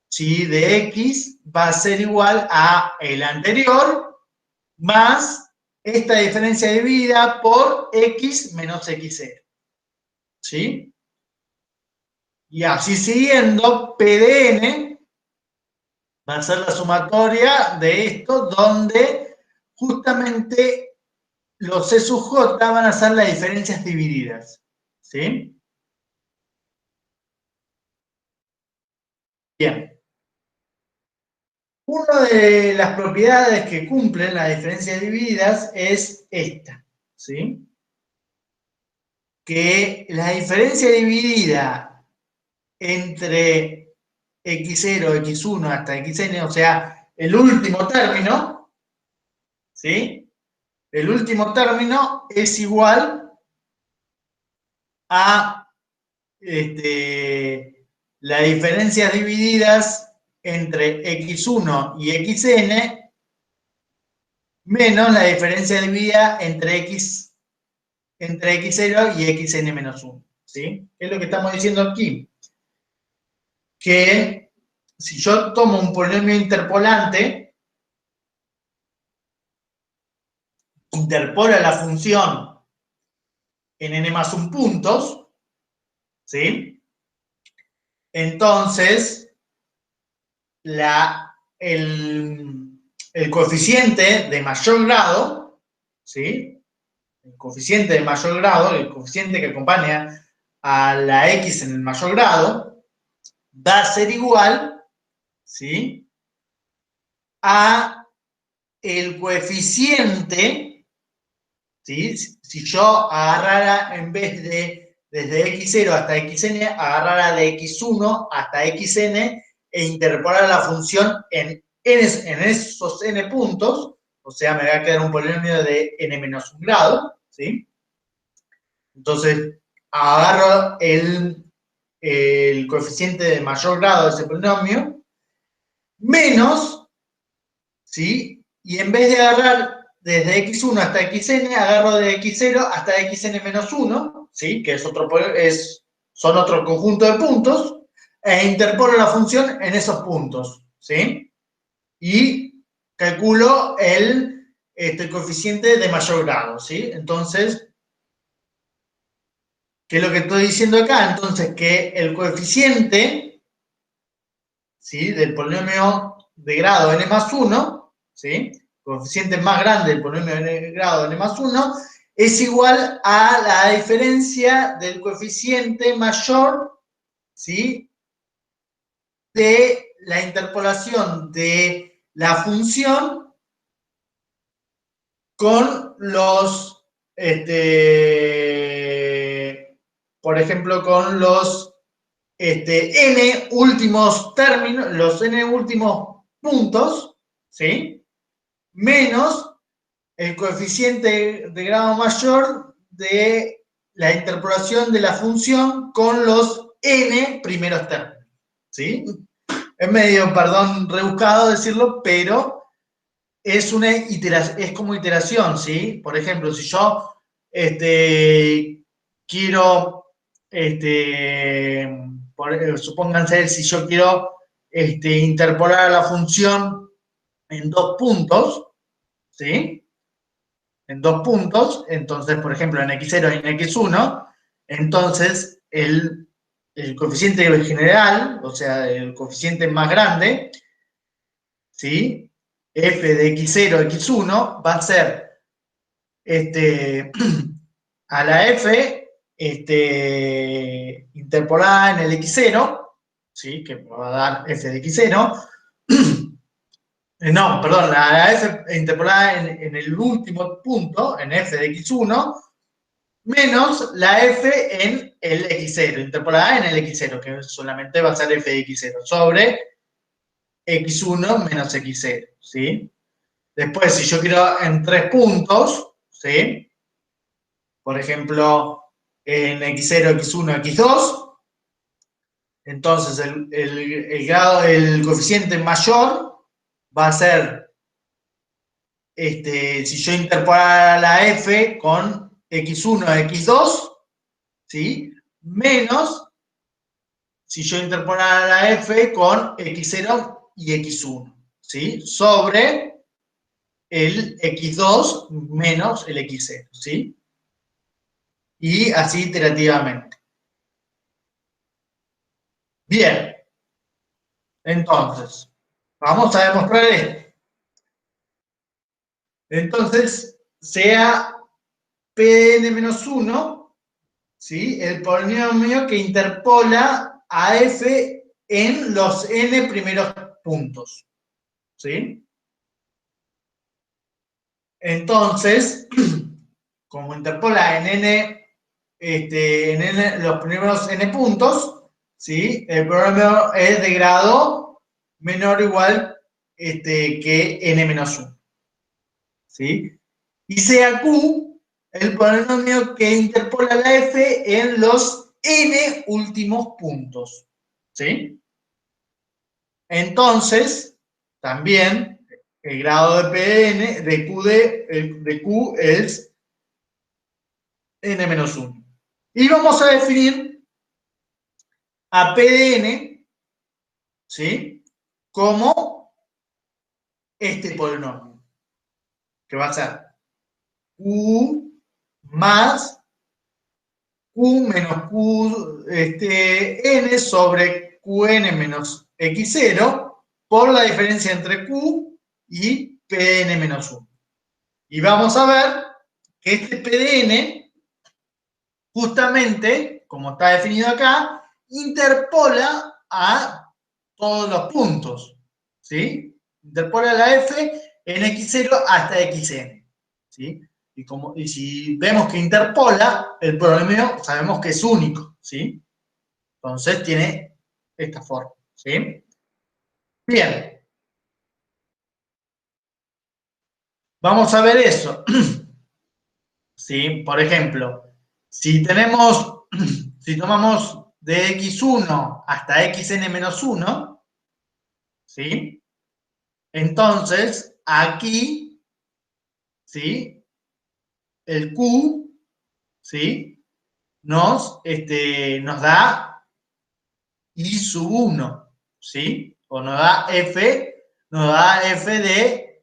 ¿sí? De x va a ser igual a el anterior más esta diferencia dividida por x menos x0, ¿sí? Y así siguiendo, p de n va a ser la sumatoria de esto, donde justamente los C sub J van a ser las diferencias divididas, ¿sí? Bien. Una de las propiedades que cumplen las diferencias divididas es esta, ¿sí? Que la diferencia dividida entre x0, x1 hasta xn, o sea, el último término, ¿sí? El último término es igual a las diferencias divididas entre x1 y xn menos la diferencia dividida entre x0 y xn menos 1. ¿Sí? Es lo que estamos diciendo aquí. Que si yo tomo un polinomio interpolante, interpola la función en n más 1 puntos, ¿sí? Entonces, el el coeficiente de mayor grado, ¿sí? El coeficiente de mayor grado, el coeficiente que acompaña a la x en el mayor grado, va a ser igual, ¿sí? A el coeficiente, ¿sí? Si yo agarrara, en vez de desde x0 hasta xn, agarrara de x1 hasta xn e interpolara la función en esos n puntos, o sea, me va a quedar un polinomio de n-1 grado, ¿sí? Entonces, agarro el coeficiente de mayor grado de ese polinomio, menos, ¿sí? Y en vez de agarrar desde x1 hasta xn, agarro de x0 hasta xn-1, ¿sí? Que son otro conjunto de puntos, e interpolo la función en esos puntos, ¿sí? Y calculo el coeficiente de mayor grado, ¿sí? Entonces, ¿qué es lo que estoy diciendo acá? Entonces, que el coeficiente, ¿sí? Del polinomio de grado n más 1, ¿sí? Coeficiente más grande del polinomio de grado n más 1, es igual a la diferencia del coeficiente mayor, ¿sí? De la interpolación de la función con los, por ejemplo, con los n últimos términos, los n últimos puntos, ¿sí? Menos el coeficiente de grado mayor de la interpolación de la función con los n primeros términos, ¿sí? Es medio, perdón, rebuscado decirlo, pero es es como iteración, ¿sí? Por ejemplo, si yo quiero, supónganse, si yo quiero interpolar a la función en dos puntos, ¿sí? En dos puntos, entonces, por ejemplo, en x0 y en x1, entonces el coeficiente general, o sea, el coeficiente más grande, ¿sí? F de x0, x1, va a ser a la f interpolada en el x0, ¿sí? Que me va a dar f de x0. No, perdón, la f interpolada en el último punto, en f de x1, menos la f en el x0, interpolada en el x0, que solamente va a ser f de x0, sobre x1 menos x0, ¿sí? Después, si yo quiero en tres puntos, ¿sí? Por ejemplo, en x0, x1, x2, entonces el coeficiente mayor va a ser, si yo interpolara la f con x1, x2, ¿sí? Menos si yo interpolara la f con x0 y x1, ¿sí? Sobre el x2 menos el x0, ¿sí? Y así iterativamente. Bien, entonces, vamos a demostrar esto. Entonces, sea p de n-1, ¿sí? El polinomio que interpola a f en los n primeros puntos, ¿sí? Entonces, como interpola en los primeros n puntos, ¿sí? El polinomio es de grado menor o igual que n-1, ¿sí? Y sea q el polinomio que interpola la f en los n últimos puntos, ¿sí? Entonces, también el grado de Pn, de q es n-1. Y vamos a definir a P de n, ¿sí? Como este polinomio, que va a ser q más q menos q n sobre qn menos x0 por la diferencia entre q y PDN menos 1. Y vamos a ver que este PDN, justamente, como está definido acá, interpola a todos los puntos, ¿sí? Interpola la F en X0 hasta Xn, ¿sí? Y si vemos que interpola, el polinomio sabemos que es único, ¿sí? Entonces tiene esta forma, ¿sí? Bien, vamos a ver eso. ¿Sí? Por ejemplo, si si tomamos de x1 hasta xn-1, ¿sí? Entonces, aquí, ¿sí? El Q, ¿sí? Nos da I sub 1, ¿sí? O nos da F de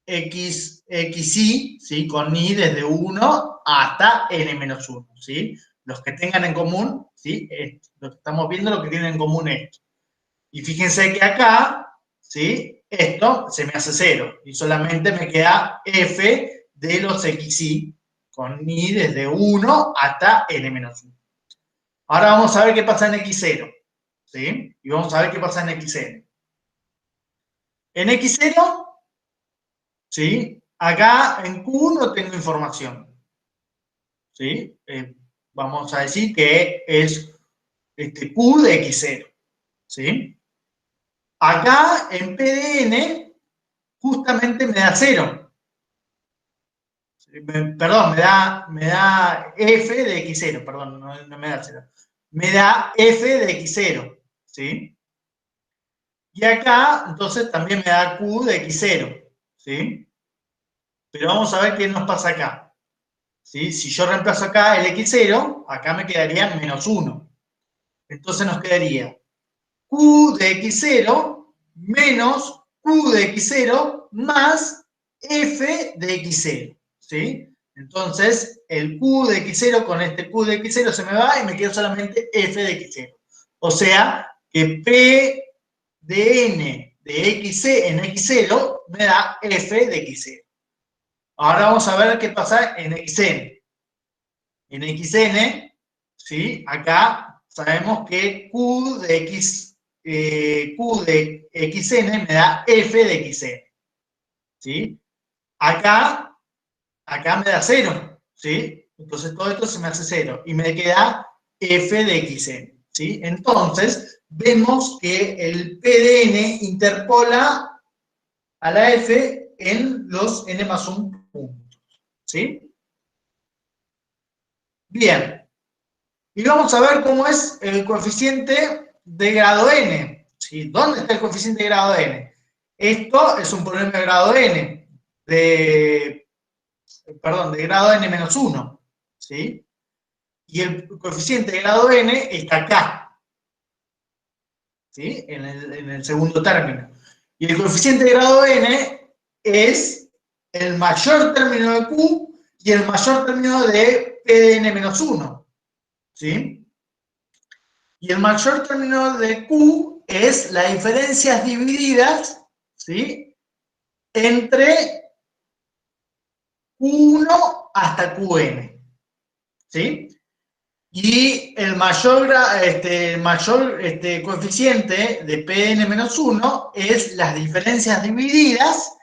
xi, ¿sí? Con i desde 1 hasta n-1, ¿sí? Los que tengan en común, ¿sí? Lo que estamos viendo, lo que tienen en común esto. Y fíjense que acá, ¿sí? Esto se me hace 0 y solamente me queda f de los xi con i desde 1 hasta n-1. Ahora vamos a ver qué pasa en x0, ¿sí? Y vamos a ver qué pasa en xn. En x0, ¿sí? Acá en Q no tengo información, ¿sí? Vamos a decir que es Q de x0, ¿sí? Acá en PDN justamente me da 0. Perdón, me da f de x0, perdón, no me da 0. Me da f de x0, ¿sí? Y acá, entonces, también me da q de x0, ¿sí? Pero vamos a ver qué nos pasa acá. ¿Sí? Si yo reemplazo acá el x0, acá me quedaría menos 1. Entonces nos quedaría q de x0 menos q de x0 más f de x0. ¿Sí? Entonces, el q de x0 con este q de x0 se me va y me queda solamente f de x0. O sea, que p de n de x en x0 me da f de x0. Ahora vamos a ver qué pasa en xn. En xn, ¿sí? Acá sabemos que q de xn me da f de xn, ¿sí? Acá me da 0, ¿sí? Entonces todo esto se me hace 0 y me queda f de xn, ¿sí? Entonces vemos que el PDN interpola a la f en los n más 1 puntos, ¿sí? Bien. Y vamos a ver cómo es el coeficiente de grado n. ¿Sí? ¿Dónde está el coeficiente de grado n? Esto es un polinomio de grado n, de grado n menos 1. ¿Sí? Y el coeficiente de grado n está acá, ¿sí? En el segundo término. Y el coeficiente de grado n es el mayor término de q y el mayor término de p de n menos 1. ¿Sí? Y el mayor término de Q es las diferencias divididas, ¿sí? Entre Q1 hasta Qn, ¿sí? Y el mayor coeficiente de Pn-1 es las diferencias divididas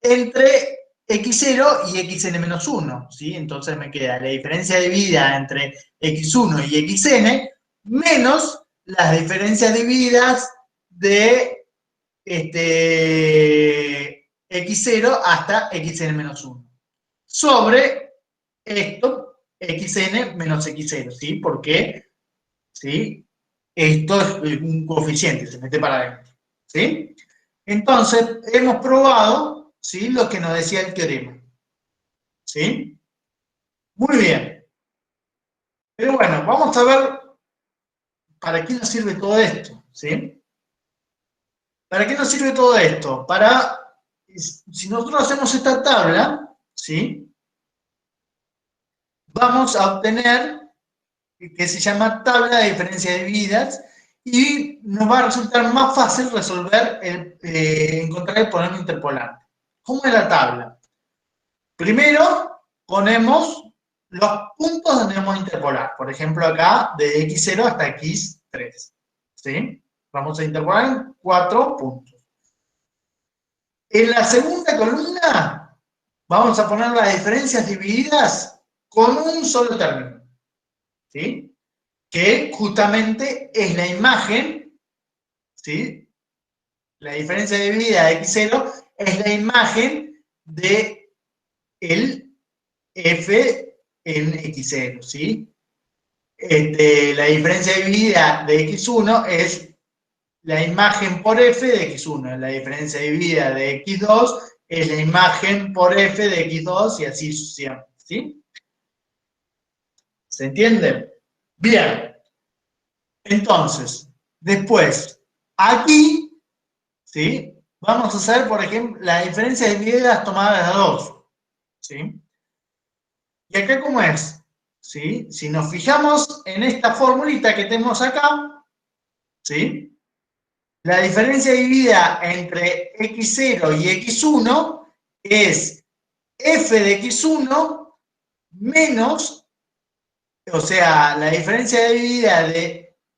entre x0 y xn-1, ¿sí? Entonces me queda la diferencia dividida entre x1 y xn menos las diferencias divididas de x0 hasta xn-1 sobre esto xn menos x0, ¿sí? Porque, ¿sí? Esto es un coeficiente, se mete para adentro, ¿sí? Entonces, hemos probado, ¿sí? Lo que nos decía el teorema, ¿sí? Muy bien. Pero bueno, vamos a ver para qué nos sirve todo esto, ¿sí? ¿Para qué nos sirve todo esto? Si nosotros hacemos esta tabla, ¿sí? Vamos a obtener, que se llama tabla de diferencias divididas, y nos va a resultar más fácil encontrar el polinomio interpolante. ¿Cómo es la tabla? Primero ponemos los puntos donde vamos a interpolar. Por ejemplo, acá de x0 hasta x3. ¿Sí? Vamos a interpolar en 4 puntos. En la segunda columna vamos a poner las diferencias divididas con un solo término. ¿Sí? Que justamente es la imagen, ¿sí? La diferencia dividida de x0 es la imagen de el f en x0, ¿sí? La diferencia dividida de x1 es la imagen por f de x1. La diferencia dividida de x2 es la imagen por f de x2 y así sucesivamente, ¿sí? ¿Se entiende? Bien. Entonces, después, aquí, ¿sí? Vamos a hacer, por ejemplo, la diferencia dividida tomada de 2, ¿sí? ¿Y acá cómo es? ¿Sí? Si nos fijamos en esta formulita que tenemos acá, ¿sí? La diferencia dividida entre x0 y x1 es f de x1 menos, o sea, la diferencia dividida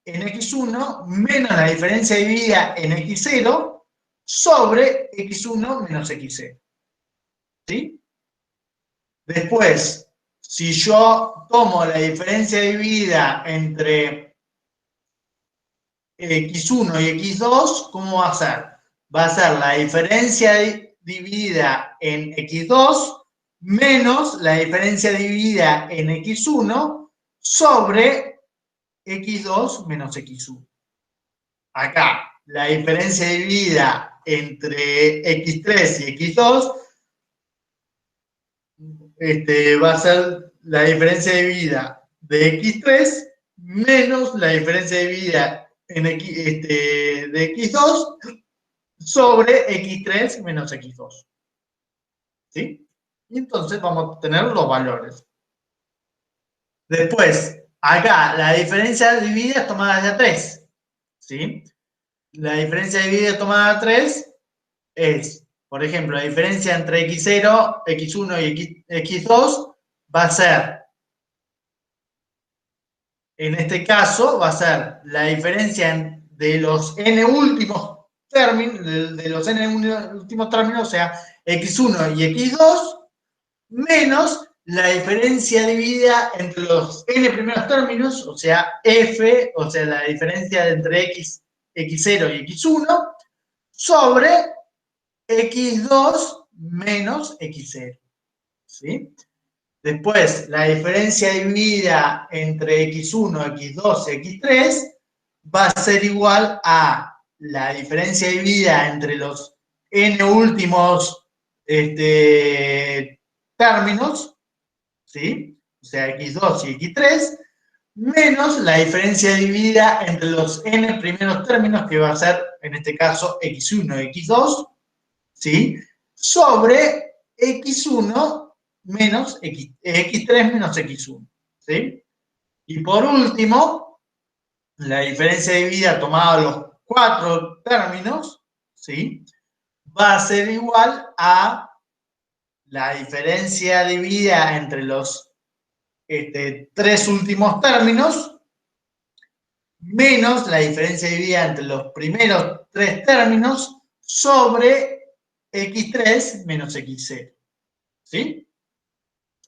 en x1 menos la diferencia dividida en x0 sobre x1 menos x0. ¿Sí? Después, si yo tomo la diferencia dividida entre x1 y x2, ¿cómo va a ser? Va a ser la diferencia dividida en x2 menos la diferencia dividida en x1 sobre x2 menos x1. Acá, la diferencia dividida entre x3 y x2 va a ser la diferencia dividida de x3 menos la diferencia dividida de x2 sobre x3 menos x2. ¿Sí? Y entonces vamos a tener los valores. Después, acá, la diferencia dividida es tomada de 3. ¿Sí? La diferencia dividida tomada de 3 es, por ejemplo, la diferencia entre x0, x1 y x2 va a ser, en este caso, va a ser la diferencia de los n últimos términos, de los n últimos términos, o sea, x1 y x2, menos la diferencia dividida entre los n primeros términos, o sea, f, o sea, la diferencia entre x0 y x1, sobre x2 menos x0. ¿Sí? Después, la diferencia dividida entre x1, x2 y x3 va a ser igual a la diferencia dividida entre los n últimos términos, ¿sí? O sea, x2 y x3, menos la diferencia dividida entre los n primeros términos, que va a ser, en este caso, x1 y x2, ¿sí? Sobre x1 menos x3 menos x1, ¿sí? Y por último, la diferencia dividida tomada los 4 términos, ¿sí? Va a ser igual a la diferencia dividida entre los 3 últimos términos menos la diferencia dividida entre los primeros 3 términos sobre x3 menos x0. ¿Sí?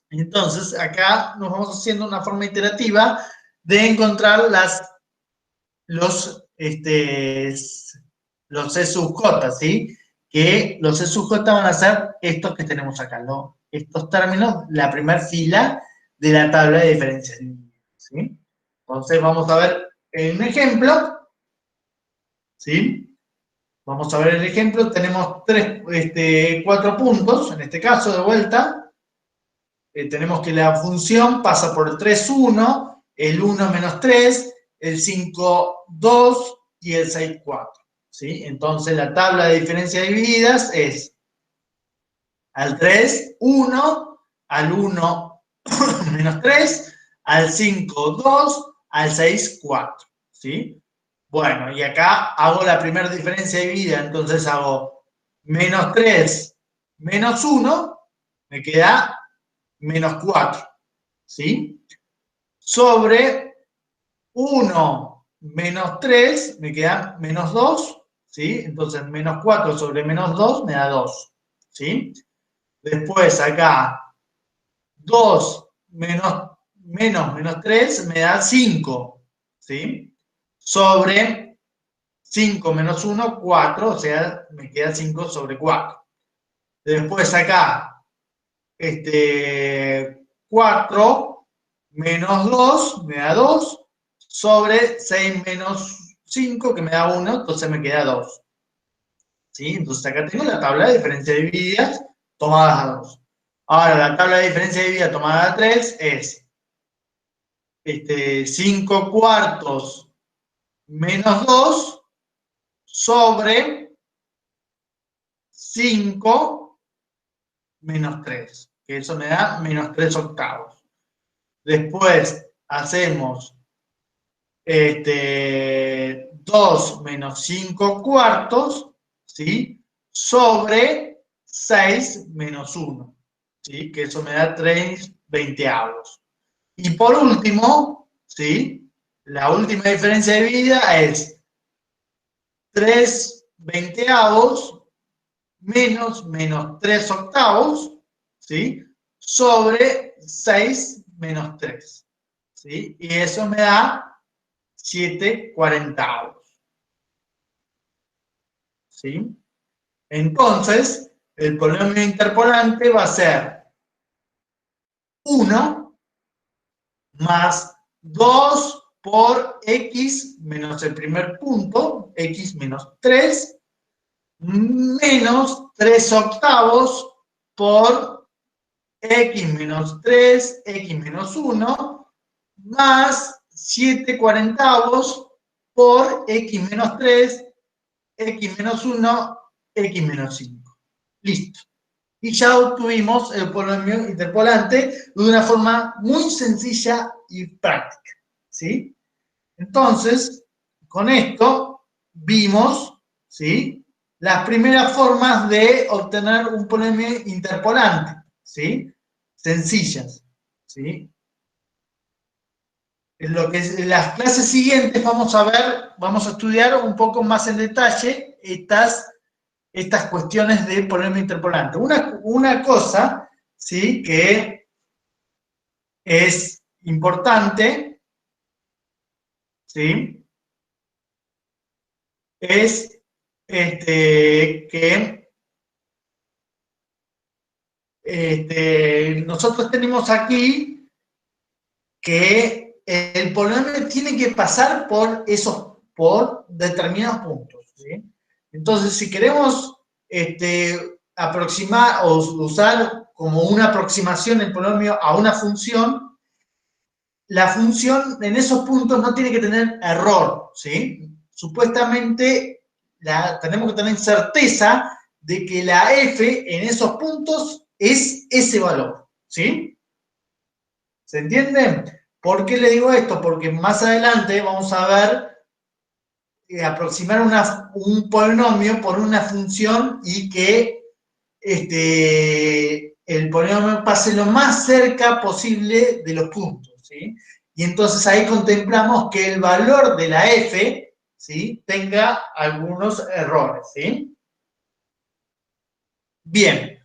Entonces, acá nos vamos haciendo una forma iterativa de encontrar los C sub J, ¿sí? Que los C sub J van a ser estos que tenemos acá, ¿no? Estos términos, la primera fila de la tabla de diferencias, ¿sí? Entonces, vamos a ver un ejemplo, ¿sí? Vamos a ver el ejemplo, tenemos 4 puntos, en este caso, de vuelta. Tenemos que la función pasa por el 3, 1, el 1 menos 3, el 5, 2 y el 6, 4. ¿Sí? Entonces la tabla de diferencias divididas es al 3, 1, al 1 menos 3, al 5, 2, al 6, 4. ¿Sí? Bueno, y acá hago la primera diferencia dividida, entonces hago menos 3 menos 1, me queda menos 4, ¿sí? Sobre 1 menos 3, me queda menos 2, ¿sí? Entonces, menos 4 sobre menos 2 me da 2, ¿sí? Después, acá, 2 menos 3 me da 5, ¿sí? Sobre 5 menos 1, 4, o sea, me queda 5 sobre 4. Después acá, 4 menos 2 me da 2, sobre 6 menos 5 que me da 1, entonces me queda 2. ¿Sí? Entonces acá tengo la tabla de diferencia de divididas tomadas a 2. Ahora, la tabla de diferencia de divididas tomada a 3 es 5 cuartos menos 2 sobre 5 menos 3, que eso me da menos 3 octavos. Después hacemos 2 menos 5 cuartos, ¿sí? Sobre 6 menos 1, ¿sí? Que eso me da 3 veinteavos. Y por último, ¿sí? La última diferencia de vida es 3 veinteavos menos 3 octavos, ¿sí? Sobre 6 menos 3, ¿sí? Y eso me da 7 cuarentavos, ¿sí? Entonces, el polinomio interpolante va a ser 1 más 2 por x menos el primer punto, x menos 3, menos 3 octavos por x menos 3, x menos 1, más 7 cuarentavos por x menos 3, x menos 1, x menos 5. Listo. Y ya obtuvimos el polinomio interpolante de una forma muy sencilla y práctica, ¿sí? Entonces, con esto vimos, ¿sí? Las primeras formas de obtener un polinomio interpolante, ¿sí? Sencillas, ¿sí? En lo que en las clases siguientes vamos a ver, vamos a estudiar un poco más en detalle estas cuestiones de polinomio interpolante. Una cosa, ¿sí? Que es importante, ¿sí? Es que nosotros tenemos aquí que el polinomio tiene que pasar por determinados puntos, ¿sí? Entonces, si queremos aproximar o usar como una aproximación el polinomio a una función, la función en esos puntos no tiene que tener error, ¿sí? Supuestamente tenemos que tener certeza de que la f en esos puntos es ese valor, ¿sí? ¿Se entiende? ¿Por qué le digo esto? Porque más adelante vamos a ver aproximar un polinomio por una función y que el polinomio pase lo más cerca posible de los puntos, ¿sí? Y entonces ahí contemplamos que el valor de la f, ¿sí? Tenga algunos errores, ¿sí? Bien,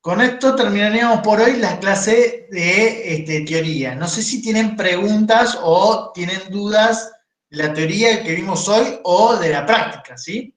con esto terminaríamos por hoy la clase de teoría. No sé si tienen preguntas o tienen dudas de la teoría que vimos hoy o de la práctica, ¿sí?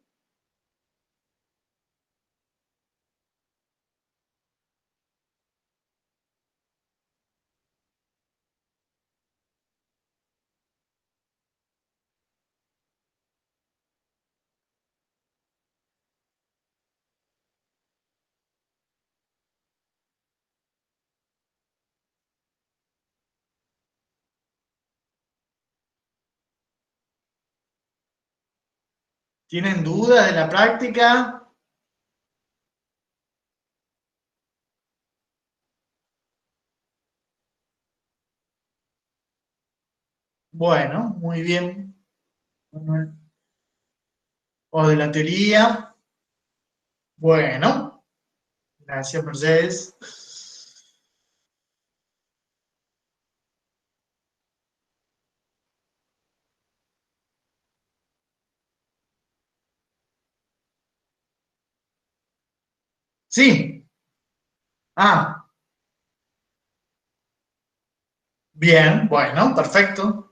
¿Tienen dudas de la práctica? Bueno, muy bien. O de la teoría. Bueno, Gracias, Mercedes. Sí. Ah, bien, bueno, perfecto.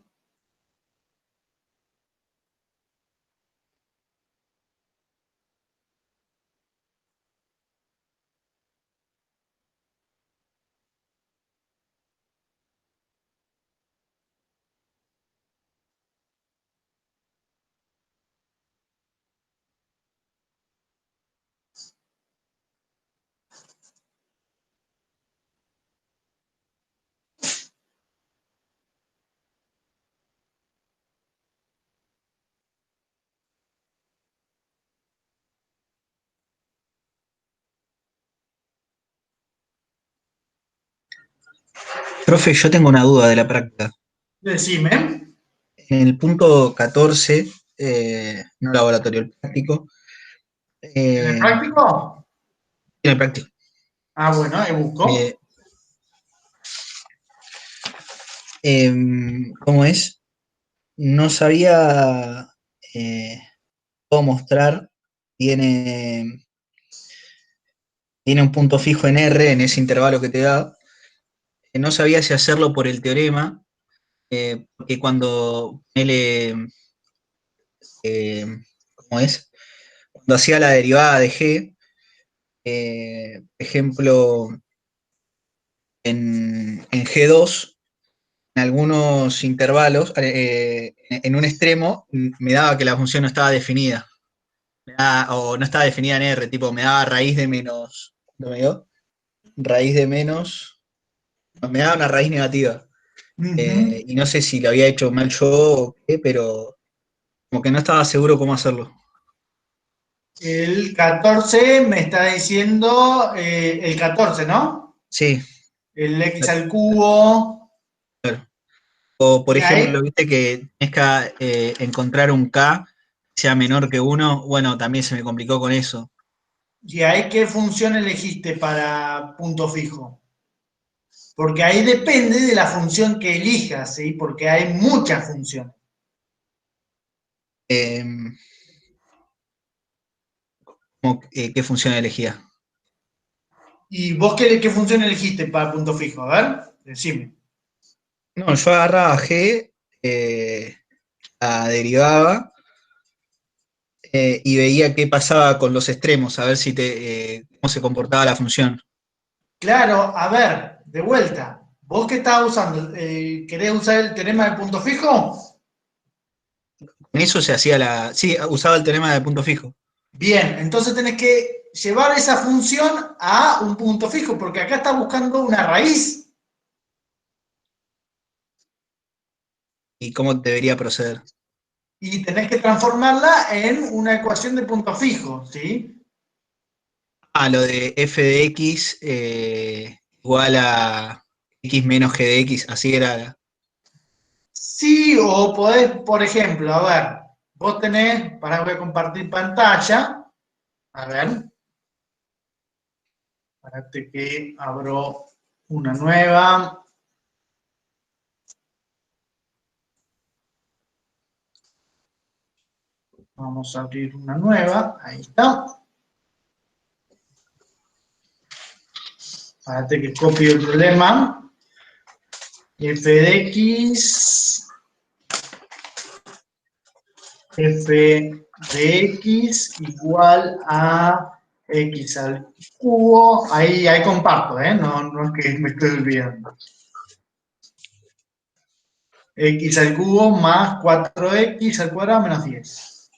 Profe, yo tengo una duda de la práctica. Decime. En el punto 14, no laboratorio, el práctico, ¿En el en práctico? el práctico, Ah, bueno, ahí busco. eh, ¿cómo es? No sabía eh, cómo mostrar, tiene, tiene un punto fijo en R en ese intervalo que te da. No sabía si hacerlo por el teorema, porque cuando él, eh, ¿cómo es? Cuando hacía la derivada de G, por ejemplo, en G2, en algunos intervalos, en un extremo, me daba que la función no estaba definida, o no estaba definida en R, tipo, me daba raíz de menos, ¿no me dio? Raíz de menos, no, me daba una raíz negativa. Ujú. Y no sé si lo había hecho mal yo o qué, pero como que no estaba seguro cómo hacerlo. El 14 me está diciendo el 14, ¿no? Sí, El x al cubo. claro. O por Y ejemplo, ahí, viste que tienes que encontrar un K que sea menor que uno, bueno, también se me complicó con eso. y ahí, ¿qué función elegiste para punto fijo? Porque ahí depende de la función que elijas, ¿sí? Porque hay muchas funciones. Eh, ¿Qué función elegía? ¿Y vos qué función elegiste para punto fijo? A ver, decime. No, yo agarraba G, la derivaba y veía qué pasaba con los extremos, a ver cómo se comportaba la función. Claro, a ver, de vuelta. ¿Vos qué estás usando? ¿Querés usar el teorema de punto fijo? Con eso se hacía Sí, usaba el teorema de punto fijo. Bien, entonces tenés que llevar esa función a un punto fijo, porque acá está buscando una raíz ¿Y cómo debería proceder? y tenés que transformarla en una ecuación de punto fijo, ¿sí? Ah, lo de f de x igual a x menos g de x, así era. Sí, o podés, por ejemplo, a ver, vos tenés, para voy a compartir pantalla, a ver, espérate que abro una nueva, vamos a abrir una nueva, ahí está, espérate que copio el problema, f de x, f de x igual a x al cubo, ahí comparto, ¿eh? No, no es que me estoy olvidando. X al cubo más 4x al cuadrado menos 10.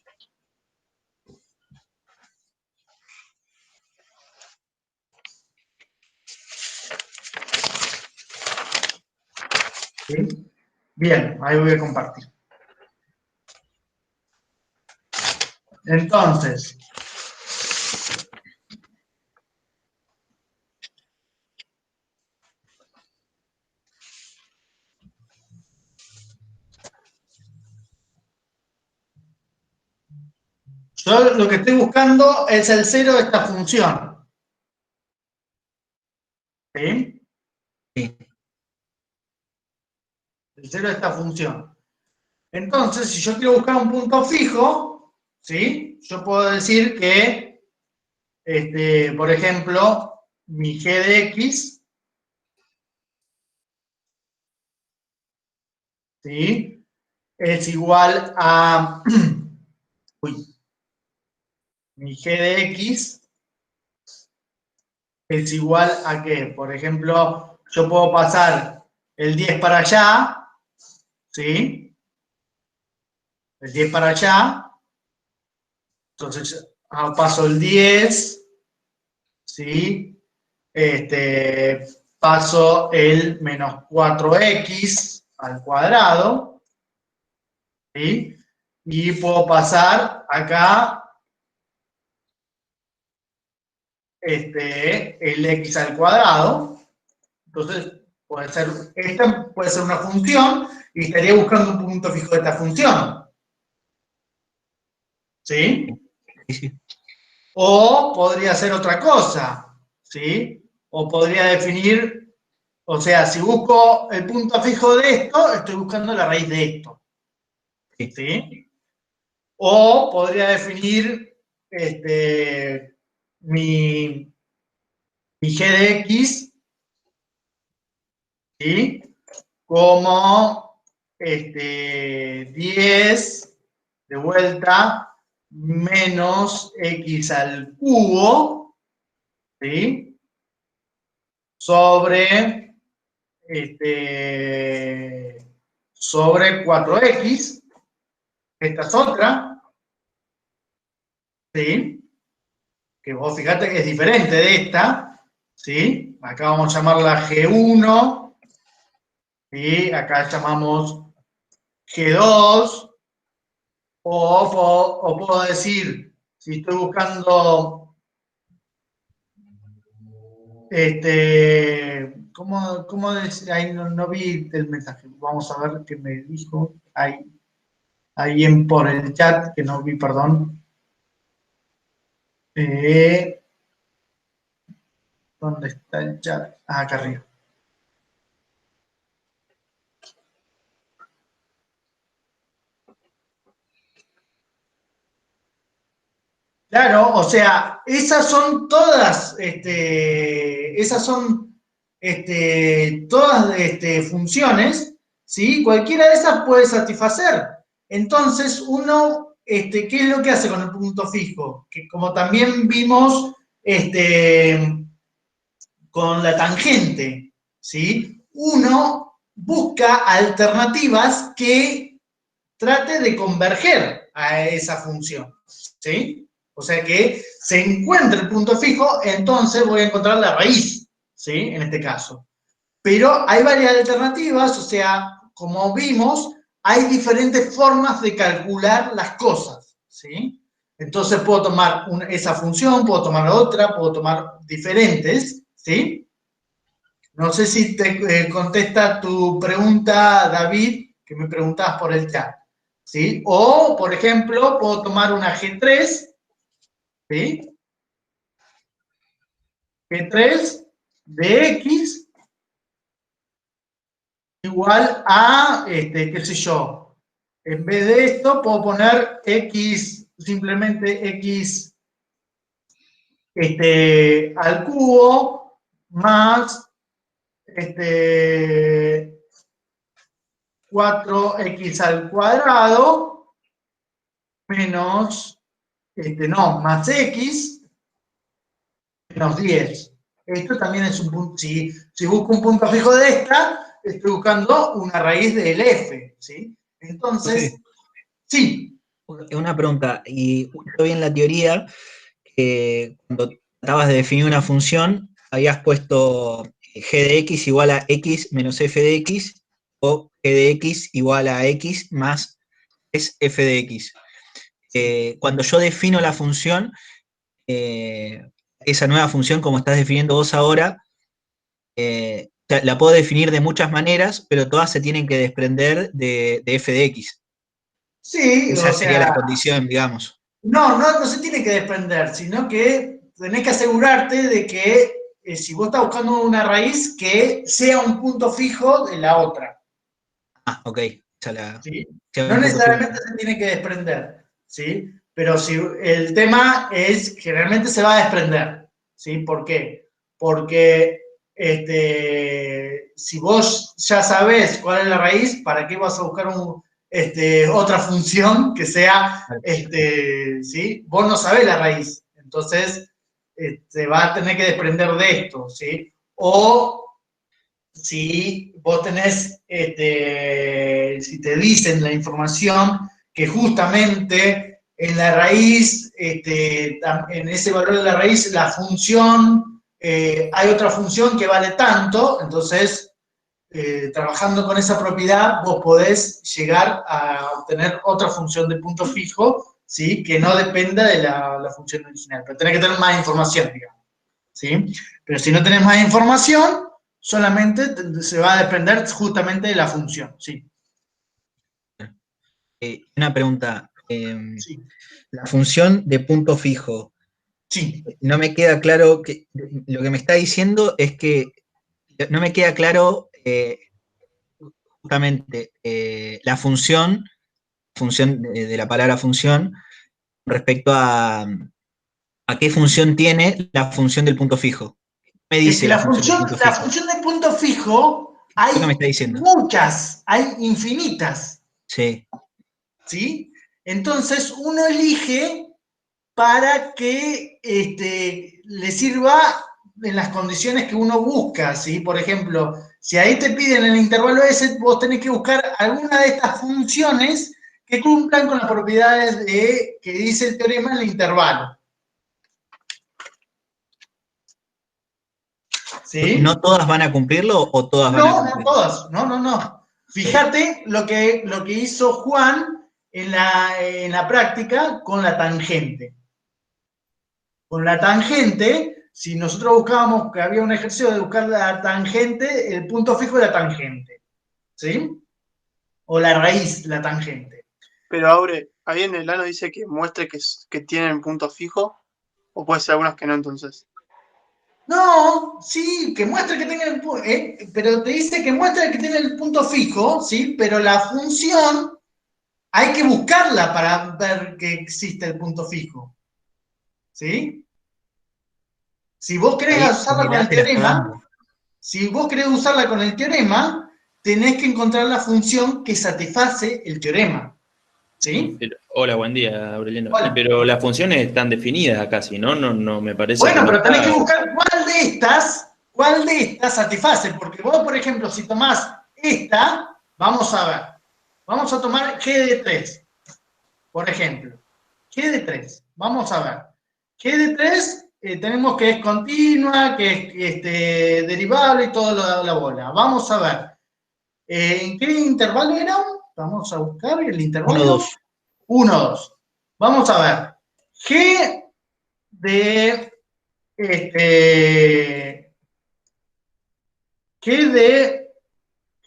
¿Sí? Bien, ahí voy a compartir. Entonces, yo lo que estoy buscando es el cero de esta función. el cero de esta función. Entonces, si yo quiero buscar un punto fijo, ¿sí? Yo puedo decir que, por ejemplo, mi g de x, ¿sí? Es igual a, uy, mi g de x es igual a que, por ejemplo, yo puedo pasar el 10 para allá, ¿sí? El 10 para allá, entonces paso el 10, ¿sí? Paso el menos 4x al cuadrado, ¿sí? Y puedo pasar acá el x al cuadrado. Entonces, esta puede ser una función y estaría buscando un punto fijo de esta función, ¿sí? Sí, sí. O podría ser otra cosa, ¿sí? O podría definir, o sea, si busco el punto fijo de esto, estoy buscando la raíz de esto, Sí. ¿sí? O podría definir mi, mi g de x, ¿sí? Como 10 de vuelta menos x al cubo, ¿sí? Sobre, sobre 4x, esta es otra, ¿sí? Que vos fíjate que es diferente de esta, ¿sí? Acá vamos a llamarla G1, ¿sí? Acá llamamos G2, o puedo decir, si estoy buscando, ¿cómo decir? Ahí no vi el mensaje, vamos a ver qué me dijo, ahí por el chat, que no vi, perdón. ¿Dónde está el chat? Ah, acá arriba. Claro, o sea, esas son todas, esas son todas funciones, ¿sí? Cualquiera de esas puede satisfacer. Entonces, uno, ¿qué es lo que hace con el punto fijo? Que como también vimos con la tangente, ¿sí? Uno busca alternativas que trate de converger a esa función, ¿sí? O sea que se encuentra el punto fijo, entonces voy a encontrar la raíz, ¿sí? En este caso. Pero hay varias alternativas, o sea, como vimos, hay diferentes formas de calcular las cosas, ¿sí? Entonces puedo tomar esa función, puedo tomar otra, puedo tomar diferentes, ¿sí? No sé si te contesta tu pregunta, David, que me preguntabas por el chat, ¿sí? O, por ejemplo, puedo tomar una G3, ¿sí? G3 de X igual a, qué sé yo, en vez de esto puedo poner X, simplemente X al cubo más 4x al cuadrado menos, no, más x menos 10. Esto también es un punto, si busco un punto fijo de esta, estoy buscando una raíz del f, ¿sí? Entonces, sí. Una pregunta, y justo vi en la teoría que cuando tratabas de definir una función, habías puesto g de x igual a x menos f de x, o g de x igual a x más es f de x. Cuando yo defino la función, esa nueva función como estás definiendo vos ahora, la puedo definir de muchas maneras, pero todas se tienen que desprender de f de x. Sí, Esa o sería la sea, condición, digamos. no se tiene que desprender, sino que tenés que asegurarte de que si vos estás buscando una raíz, que sea un punto fijo de la otra. ok. ¿Sí? Ya No un punto fijo. necesariamente se tiene que desprender, ¿sí? Pero si el tema es que realmente se va a desprender, ¿sí? ¿Por qué? Porque si vos ya sabés cuál es la raíz, ¿para qué vas a buscar otra función que sea, ¿sí? Vos no sabés la raíz, entonces se va a tener que desprender de esto, ¿sí? O si vos tenés, si te dicen la información que justamente en la raíz, en ese valor de la raíz, la función, hay otra función que vale tanto, entonces, trabajando con esa propiedad, vos podés llegar a obtener otra función de punto fijo, ¿sí? Que no dependa de la función original, pero tenés que tener más información, digamos, ¿sí? Pero si no tenés más información, solamente se va a depender justamente de la función, ¿sí? Una pregunta. Sí. La función de punto fijo. Sí. No me queda claro que lo que me está diciendo es que no me queda claro justamente la función de la palabra función respecto a qué función tiene la función del punto fijo. Me Es que dice la función del punto la fijo. función de punto fijo hay ¿Qué me está diciendo? muchas, hay infinitas, Sí. ¿sí? Entonces uno elige para que le sirva en las condiciones que uno busca, ¿sí? Por ejemplo, si ahí te piden el intervalo S, vos tenés que buscar alguna de estas funciones que cumplan con las propiedades que dice el teorema en el intervalo. ¿Sí? ¿No todas van a cumplirlo o todas van a No, no cumplirlo? todas, no. Fíjate lo que hizo Juan en la práctica con la tangente. Con la tangente, si nosotros buscábamos que había un ejercicio de buscar la tangente, el punto fijo de la tangente, ¿sí? O la raíz de la tangente. Pero Aure, ahí en el ano dice que muestre que tienen punto fijo, o puede ser algunos que no entonces. No, sí, que muestre que tenga el punto, pero te dice que muestre que tiene el punto fijo, ¿sí? Pero la función hay que buscarla para ver que existe el punto fijo, ¿sí? Si vos querés Ahí usarla en con el A el te la está teorema, dando. si vos querés usarla con el teorema, tenés que encontrar la función que satisface el teorema. ¿Sí? Hola, buen día, Aureliano. Hola. Pero las funciones están definidas casi, ¿no? No, me parece que Bueno, no pero tenés que está. buscar cuál de estas satisface. Porque vos, por ejemplo, si tomás esta, vamos a ver. Vamos a tomar G de 3, por ejemplo. G de 3. Vamos a ver. G de 3 tenemos que es continua, que es derivable y toda la bola. Vamos a ver. ¿En qué intervalo era? Vamos a buscar el 1, intervalo. 2. 1, 2. Vamos a ver. G de G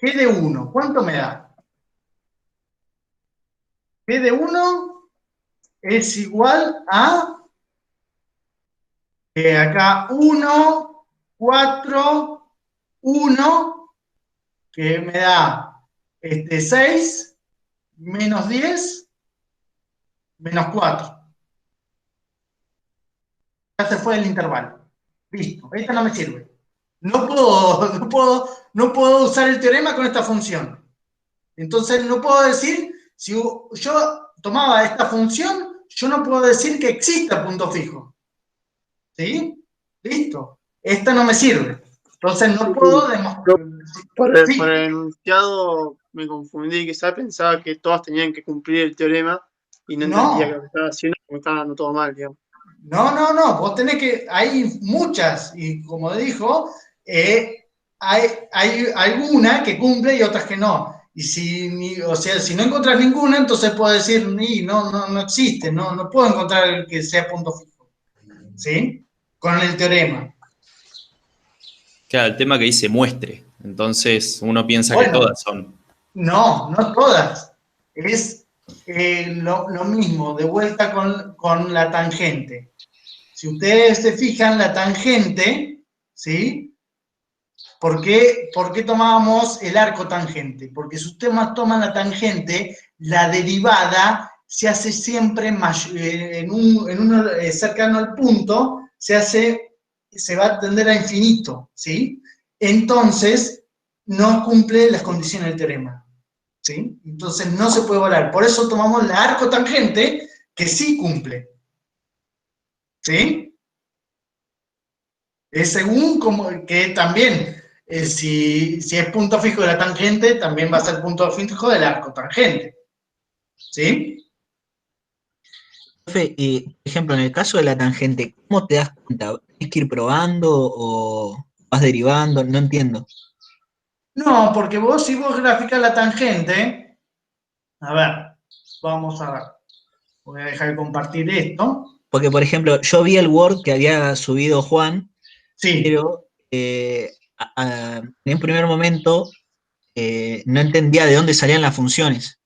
de 1. ¿Cuánto me da? G de 1 es igual a acá 1, 4, 1, que me da 6, menos 10, menos 4. Ya se fue el intervalo. Listo, esta no me sirve. No puedo usar el teorema con esta función. Entonces no puedo decir, si yo tomaba esta función, yo no puedo decir que exista punto fijo. ¿Sí? Listo. Esta no me sirve. Entonces no puedo demostrar. Por el enunciado me confundí, quizás pensaba que todas tenían que cumplir el teorema y no entendía que lo que estaba haciendo, me estaba dando todo mal, digamos. No. Vos tenés que. Hay muchas, y como dijo, hay alguna que cumple y otras que no. Y si no encuentras ninguna, entonces puedo decir, no existe, no puedo encontrar el que sea punto fijo. ¿Sí? Con el teorema. Claro, el tema que dice muestre. Entonces uno piensa que Bueno, todas son. no todas. Es lo mismo, de vuelta con la tangente. Si ustedes se fijan, la tangente, ¿sí? ¿por qué tomábamos el arco tangente? Porque si ustedes toman la tangente, la derivada se hace siempre cercano al punto, se va a tender a infinito, ¿sí? Entonces, no cumple las condiciones del teorema, ¿sí? Entonces, no se puede volar. Por eso tomamos la arco tangente, que sí cumple, ¿sí? Es según como que también, si es punto fijo de la tangente, también va a ser punto fijo del arco tangente, ¿sí? Profe, y, por ejemplo, en el caso de la tangente, ¿cómo te das cuenta? ¿Tienes que ir probando o vas derivando? No entiendo. No, porque si vos graficás la tangente, a ver, vamos a ver, voy a dejar de compartir esto. Porque, por ejemplo, yo vi el Word que había subido Juan, Sí, pero en un primer momento no entendía de dónde salían las funciones.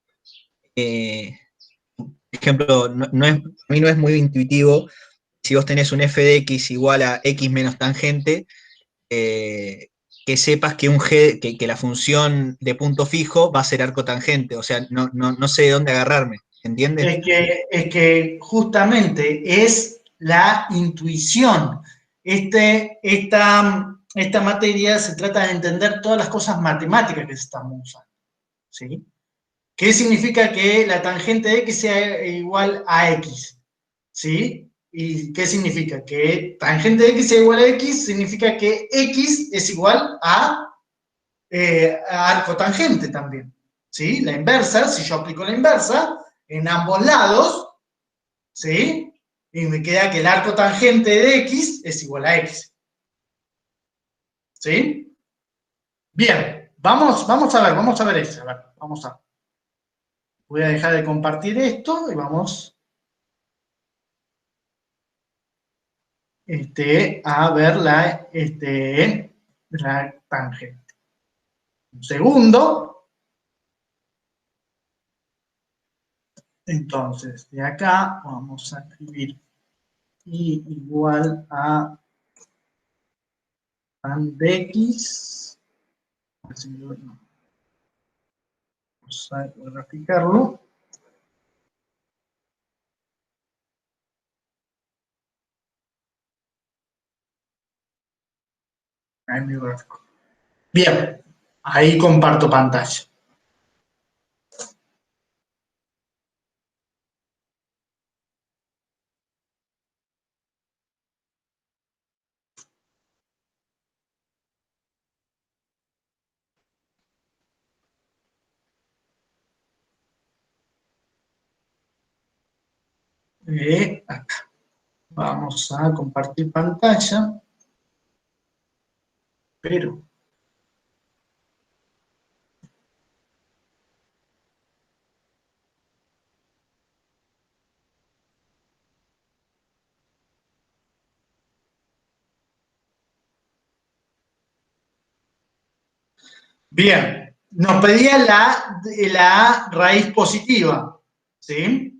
Por ejemplo, a mí no es muy intuitivo. Si vos tenés un f de x igual a x menos tangente, que sepas que, que la función de punto fijo va a ser arco tangente. O sea, no sé de dónde agarrarme. ¿Entiendes? es que justamente es la intuición. Esta materia se trata de entender todas las cosas matemáticas que estamos usando, ¿sí? ¿Qué significa que la tangente de x sea igual a x? ¿Sí? ¿Y qué significa? Que tangente de x sea igual a x significa que x es igual a arco tangente también. ¿Sí? La inversa, si yo aplico la inversa en ambos lados, ¿sí? Y me queda que el arco tangente de x es igual a x. ¿Sí? Bien, vamos a ver eso. A ver, voy a dejar de compartir esto y vamos a ver la tangente. Un segundo. Entonces, de acá vamos a escribir i igual a tan de x. Vamos a graficarlo. Ahí me gráfico. Bien, ahí comparto pantalla. Acá. Vamos a compartir pantalla. Pero bien, nos pedía la raíz positiva, ¿sí?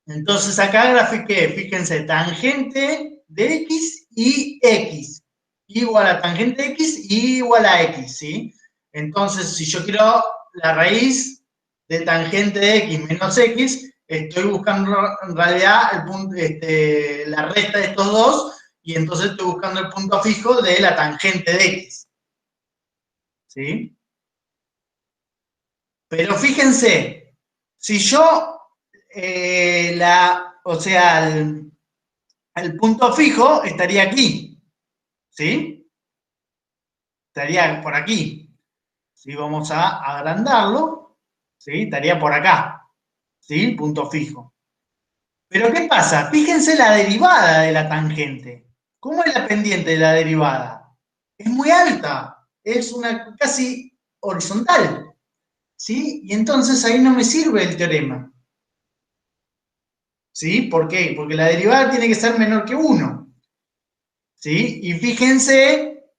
Entonces acá grafiqué, fíjense, tangente de x y x, igual a tangente de x y igual a x, ¿sí? Entonces, si yo quiero la raíz de tangente de x menos x, estoy buscando en realidad el punto, la resta de estos dos, y entonces estoy buscando el punto fijo de la tangente de x, ¿sí? Pero fíjense, si yo, o sea, el punto fijo estaría aquí, ¿sí? Estaría por aquí. Si vamos a agrandarlo, ¿sí? Estaría por acá, ¿sí? Punto fijo. Pero ¿qué pasa? Fíjense la derivada de la tangente. ¿Cómo es la pendiente de la derivada? Es muy alta, es una casi horizontal, ¿sí? Y entonces ahí no me sirve el teorema. ¿Sí? ¿Por qué? Porque la derivada tiene que ser menor que 1. ¿Sí? Y fíjense,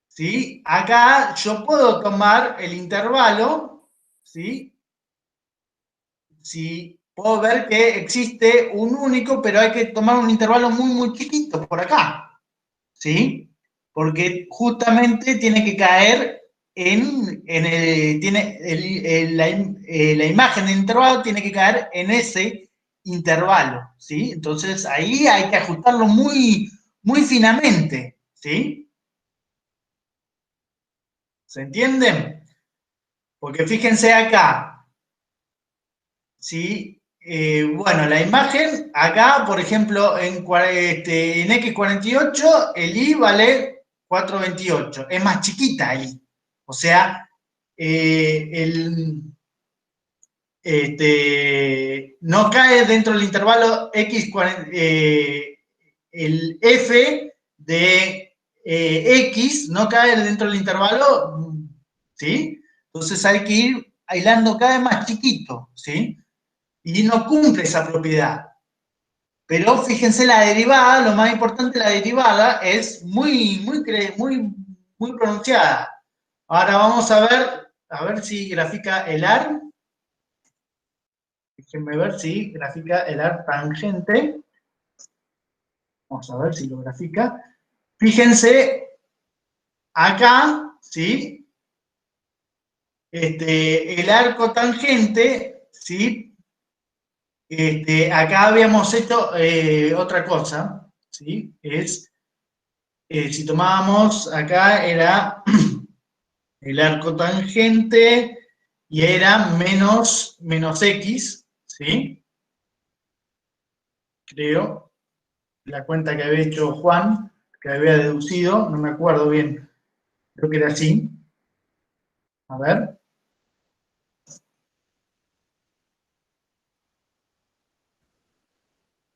¿sí? Acá yo puedo tomar el intervalo, ¿sí? Sí, puedo ver que existe un único, pero hay que tomar un intervalo muy, muy chiquito por acá, ¿sí? porque justamente tiene que caer la imagen del intervalo tiene que caer en ese intervalo, ¿sí? Entonces ahí hay que ajustarlo muy, muy finamente, ¿sí? ¿Se entienden? Porque fíjense acá, ¿sí? Bueno, la imagen, acá, por ejemplo, en X48, el I vale 428, es más chiquita I. O sea, no cae dentro del intervalo X40, el F de X no cae dentro del intervalo, ¿sí? Entonces hay que ir aislando cada vez más chiquito, ¿sí? Y no cumple esa propiedad. Pero fíjense la derivada, lo más importante, la derivada es muy pronunciada. Ahora vamos a ver si grafica el AR. Déjenme ver si grafica el AR tangente. Vamos a ver si lo grafica. Fíjense acá, ¿sí? El arco tangente, ¿sí? Acá habíamos hecho otra cosa, ¿sí? Si tomábamos, acá era el arco tangente y era menos X, ¿sí? Creo, la cuenta que había hecho Juan, que había deducido, no me acuerdo bien, creo que era así. A ver.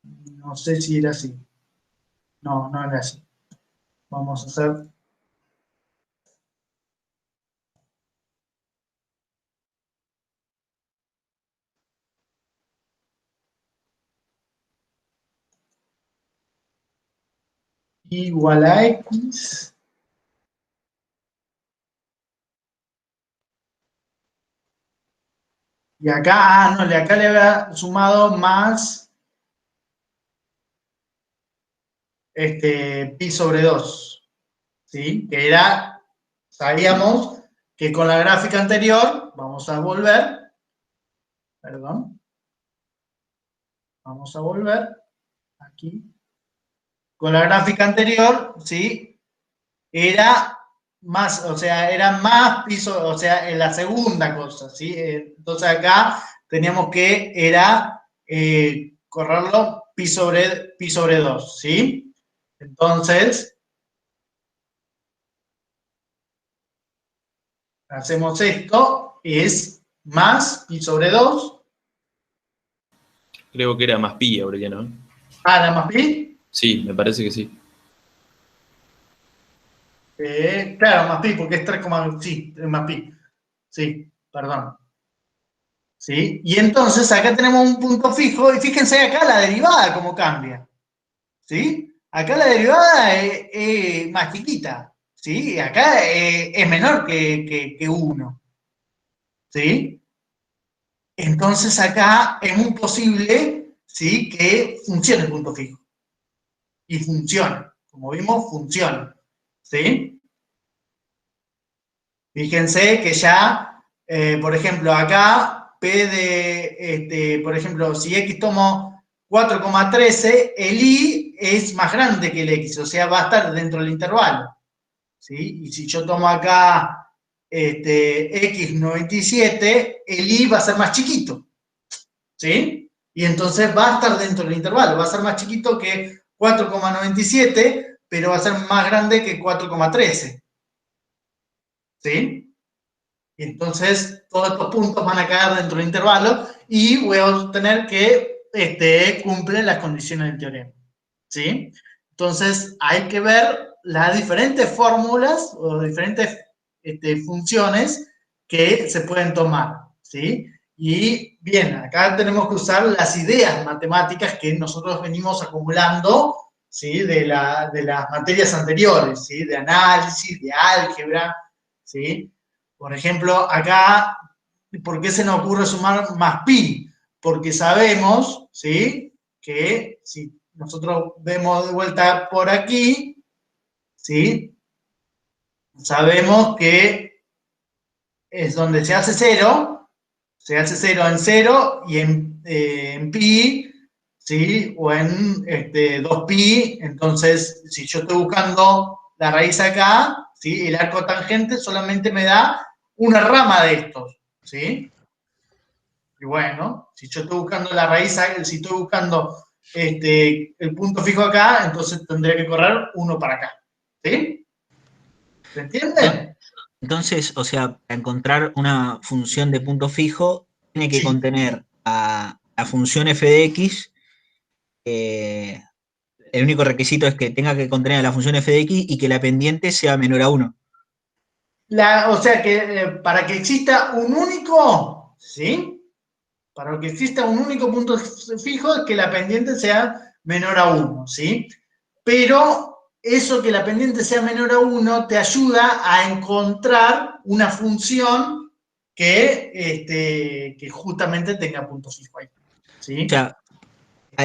No sé si era así. No, no era así. Vamos a hacer. Igual a X. Y acá, no, acá le había sumado más pi sobre 2. ¿Sí? Que era, sabíamos que con la gráfica anterior, vamos a volver, perdón, vamos a volver, aquí, con la gráfica anterior, ¿sí? Era más, o sea, era más piso, o sea, en la segunda cosa, ¿sí? Entonces acá teníamos que, era correrlo pi sobre 2, ¿sí? Entonces, hacemos esto, es más pi sobre 2. Creo que era más pi, Aureliano. ¿La más pi? Sí, me parece que sí. Claro, más pi, porque es 3, sí, es más pi. Sí, perdón. ¿Sí? Y entonces acá tenemos un punto fijo, y fíjense acá la derivada cómo cambia. ¿Sí? Acá la derivada es más chiquita. ¿Sí? Acá es menor que 1. ¿Sí? Entonces acá es muy posible, ¿sí?, que funcione el punto fijo. Y funciona. Como vimos, funciona. ¿Sí? Fíjense que ya, por ejemplo, acá, P de, por ejemplo, si X tomo 4,13, el Y es más grande que el X, o sea, va a estar dentro del intervalo. ¿Sí? Y si yo tomo acá X97, el I va a ser más chiquito. ¿Sí? Y entonces va a estar dentro del intervalo, va a ser más chiquito que 4,97, pero va a ser más grande que 4,13. ¿Sí? Y entonces todos estos puntos van a caer dentro del intervalo y voy a obtener que cumplen las condiciones del teorema. ¿Sí? Entonces hay que ver las diferentes fórmulas o diferentes funciones que se pueden tomar. ¿Sí? Y bien, acá tenemos que usar las ideas matemáticas que nosotros venimos acumulando, ¿sí?, de las materias anteriores, ¿sí?, de análisis, de álgebra, ¿sí? Por ejemplo, acá, ¿por qué se nos ocurre sumar más pi? Porque sabemos, ¿sí?, que si nosotros vemos de vuelta por aquí, ¿sí?, sabemos que es donde se hace 0 en 0 y en pi, ¿sí? O en 2pi, entonces si yo estoy buscando la raíz acá, ¿sí? El arco tangente solamente me da una rama de estos, ¿sí? Y bueno, si yo estoy buscando la raíz, si estoy buscando el punto fijo acá, entonces tendría que correr uno para acá, ¿sí? ¿Se entiende? Entonces, o sea, para encontrar una función de punto fijo, tiene que Sí. contener a la función f de x. El único requisito es que tenga que contener a la función f de x y que la pendiente sea menor a 1. O sea que para que exista un único, ¿sí? Para que exista un único punto fijo es que la pendiente sea menor a 1, ¿sí? Pero eso que la pendiente sea menor a 1 te ayuda a encontrar una función que justamente tenga punto fijo ahí, ¿sí? O sea,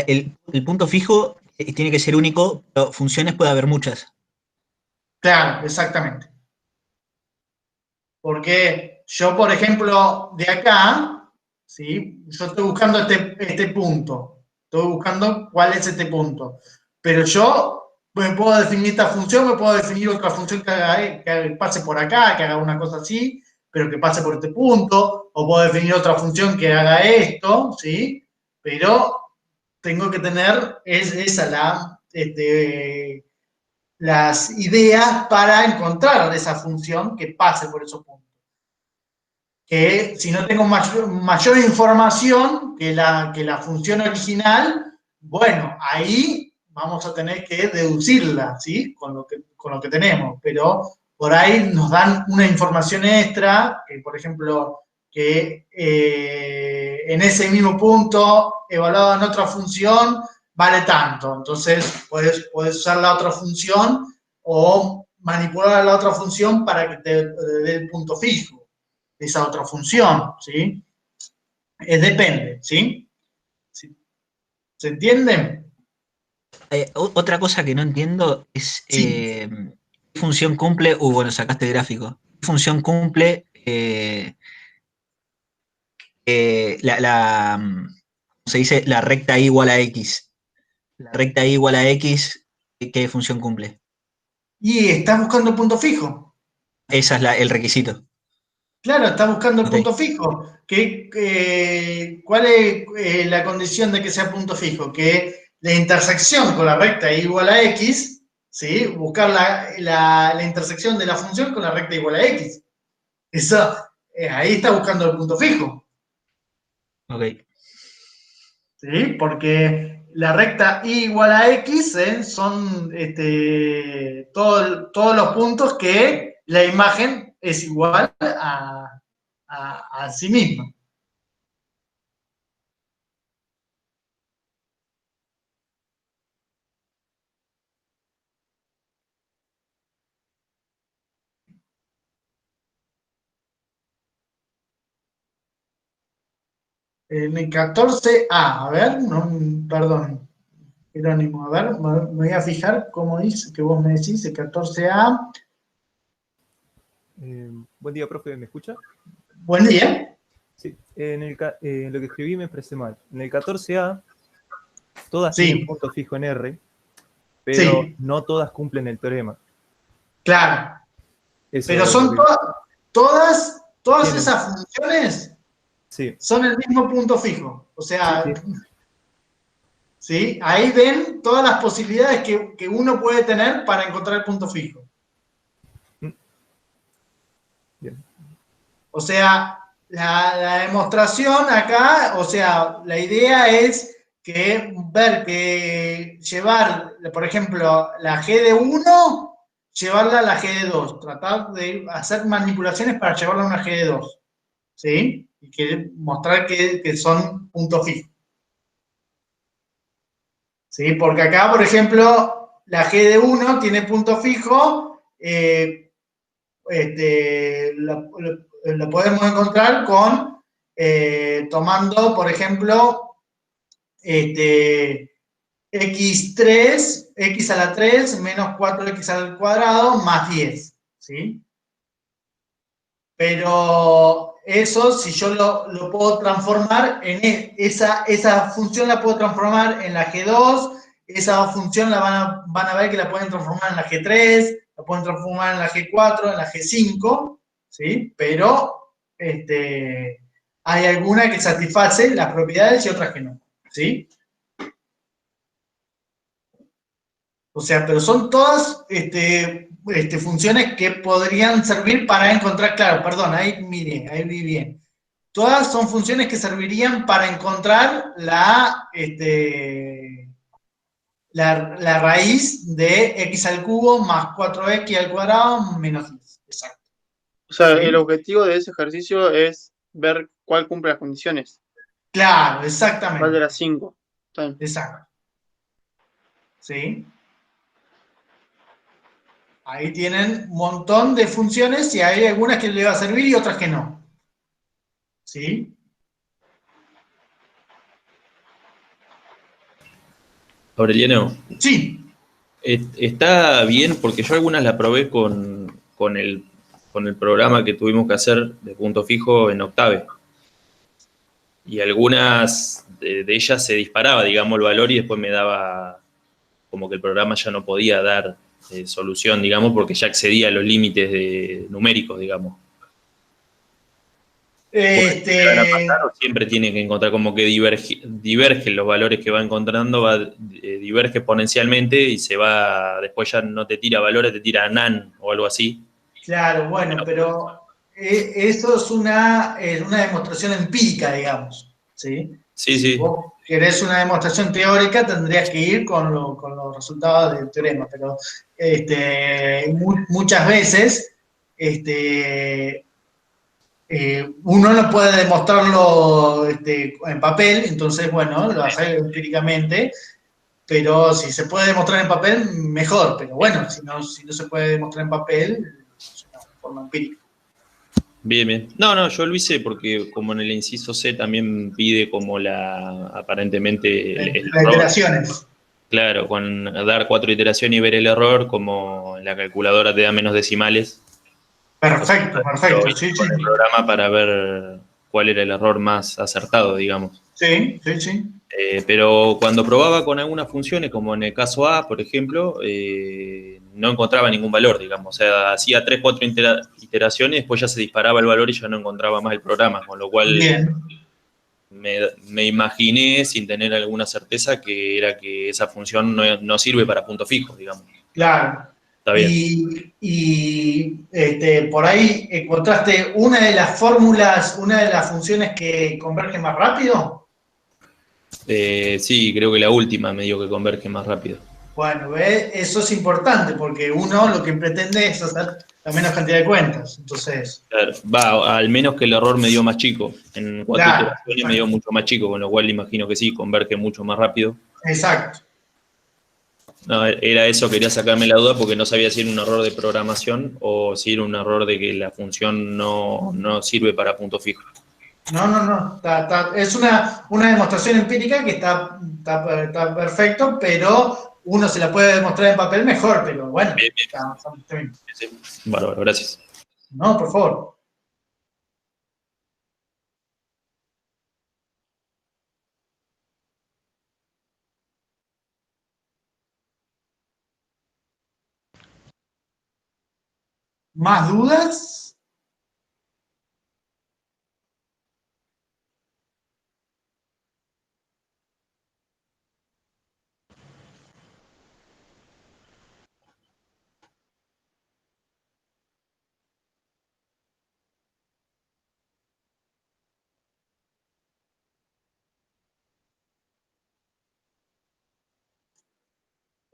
el punto fijo tiene que ser único, pero funciones puede haber muchas. Claro, exactamente. Porque yo, por ejemplo, de acá, ¿sí? Yo estoy buscando este punto. Estoy buscando cuál es este punto. Pero yo me puedo definir esta función, me puedo definir otra función que pase por acá, que haga una cosa así, pero que pase por este punto. O puedo definir otra función que haga esto, ¿sí? Pero tengo que tener las ideas para encontrar esa función que pase por esos puntos. Que si no tengo mayor información que la función original, bueno, ahí vamos a tener que deducirla, ¿sí? Con lo que tenemos, pero por ahí nos dan una información extra, por ejemplo, que en ese mismo punto, evaluado en otra función, vale tanto. Entonces, puedes usar la otra función o manipular la otra función para que te dé el punto fijo esa otra función, ¿sí? Depende, ¿sí? ¿Se entiende? Otra cosa que no entiendo es Sí. qué función cumple, bueno, sacaste el gráfico, qué función cumple ¿cómo se dice? La recta y igual a x. La recta y igual a x, ¿qué función cumple? Y estás buscando punto fijo. Ese es el requisito. Claro, estás buscando el Ok. punto fijo. ¿Cuál es la condición de que sea punto fijo? Que la intersección con la recta igual a x, ¿sí? Buscar la intersección de la función con la recta igual a x. Eso, ahí está buscando el punto fijo. Ok. ¿Sí? Porque la recta y igual a x son todos los puntos que la imagen es igual a sí misma. En el 14A, a ver, no, perdón, Jerónimo, a ver, me voy a fijar cómo dice que vos me decís, el 14A. Buen día, profe, ¿me escucha? Buen día. Sí, en lo que escribí me expresé mal. En el 14A, todas tienen Sí, punto fijo en R, pero sí, no todas cumplen el teorema. claro. Pero Eso es lo son que todas tienen. esas funciones Sí, son el mismo punto fijo. O sí, sea, sí. ¿sí? Ahí ven todas las posibilidades que uno puede tener para encontrar el punto fijo. Bien. O sea, la demostración acá, o sea, la idea es ver que llevar, por ejemplo, la G de 1, llevarla a la G de 2, tratar de hacer manipulaciones para llevarla a una G de 2, ¿sí? Y mostrar que son puntos fijos. ¿Sí? Porque acá, por ejemplo, la G de 1 tiene punto fijo, lo podemos encontrar tomando, por ejemplo, x3, x a la 3 menos 4x al cuadrado más 10. ¿sí? Pero eso, si yo lo puedo transformar en esa función la puedo transformar en la G2, esa función van a ver que la pueden transformar en la G3, la pueden transformar en la G4, en la G5, ¿sí? Pero hay alguna que satisface las propiedades y otras que no, ¿sí? O sea, pero son todas funciones que podrían servir para encontrar, claro, perdón, ahí mire, ahí vi bien. Todas son funciones que servirían para encontrar la raíz de x al cubo más 4x al cuadrado menos 10. Exacto. O sea, ¿Sí? el objetivo de ese ejercicio es ver cuál cumple las condiciones, Claro, cuál de exactamente. las 5. Exacto. ¿Sí? Ahí tienen un montón de funciones y hay algunas que le va a servir y otras que no. ¿Sí? Aureliano, Sí. está bien porque yo algunas la probé con el programa que tuvimos que hacer de punto fijo en Octave. Y algunas de ellas se disparaba, digamos, el valor y después me daba como que el programa ya no podía dar solución, digamos, porque ya excedía los límites numéricos, digamos. ¿Puede llegar a pasar o siempre tiene que encontrar como que divergen los valores que va encontrando, diverge exponencialmente y se va, después ya no te tira valores, te tira nan o algo así? Claro, bueno, pero eso es una demostración empírica, digamos, ¿sí? Sí, Si sí, vos querés una demostración teórica, tendrías que ir con los resultados del teorema, pero muchas veces uno no puede demostrarlo en papel, entonces, bueno, lo hace empíricamente, pero si se puede demostrar en papel, mejor, pero bueno, si no se puede demostrar en papel, es una forma empírica. bien, bien. No, no, yo lo hice porque como en el inciso C también pide como aparentemente el Las error. iteraciones. Claro, con dar 4 iteraciones y ver el error, como en la calculadora te da menos decimales. Perfecto, Lo perfecto, hice sí, sí. con el programa para ver cuál era el error más acertado, digamos. Sí, sí, sí. Pero cuando probaba con algunas funciones, como en el caso A, por ejemplo, no encontraba ningún valor, digamos. O sea, hacía 3, 4 iteraciones, después ya se disparaba el valor y ya no encontraba más el programa, con lo cual Bien. me imaginé, sin tener alguna certeza, que era que esa función no sirve para punto fijo, digamos. Claro. Está bien. Y por ahí encontraste una de las fórmulas, una de las funciones que convergen más rápido. Sí, creo que la última me dio que converge más rápido. Bueno, eso es importante porque uno lo que pretende es hacer la menos cantidad de cuentas. Entonces, Claro, va, al menos que el error me dio más chico. En 4 claro, iteraciones me dio mucho más chico, con lo cual imagino que sí, converge mucho más rápido. exacto. No, era eso, quería sacarme la duda porque no sabía si era un error de programación o si era un error de que la función no sirve para punto fijo. No, no, no. Es una demostración empírica que está perfecto, pero uno se la puede demostrar en papel mejor, pero bueno, Bien, bien. está bien. Sí, sí. Bárbaro, gracias. No, por favor. ¿Más dudas?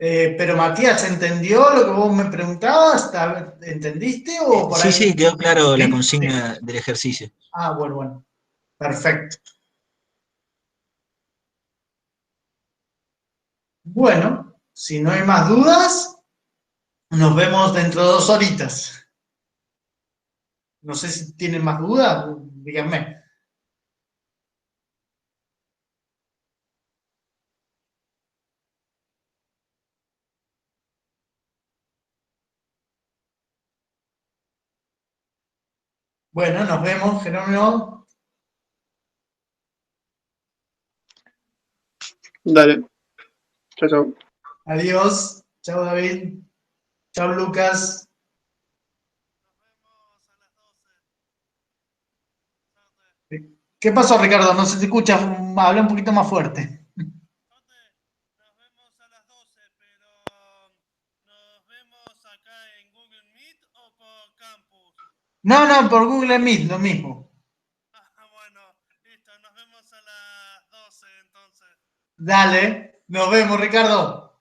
Pero Matías, ¿entendió lo que vos me preguntabas? ¿Entendiste o por Sí, ahí? sí, quedó claro la ¿Sí? Sí. consigna del ejercicio. Ah, bueno, bueno. Perfecto. Bueno, si no hay más dudas, nos vemos dentro de 2 horitas. No sé si tienen más dudas, díganme. Bueno, nos vemos, Jerónimo. Dale. Chao, chao. Adiós. Chao, David. Chao, Lucas. ¿Qué pasó, Ricardo? No se te escucha. Habla un poquito más fuerte. Nos vemos a las 12, pero ¿nos vemos acá en Google Meet o por campus? No, por Google Meet, lo mismo. Bueno, listo, nos vemos a las 12 entonces. Dale, nos vemos, Ricardo.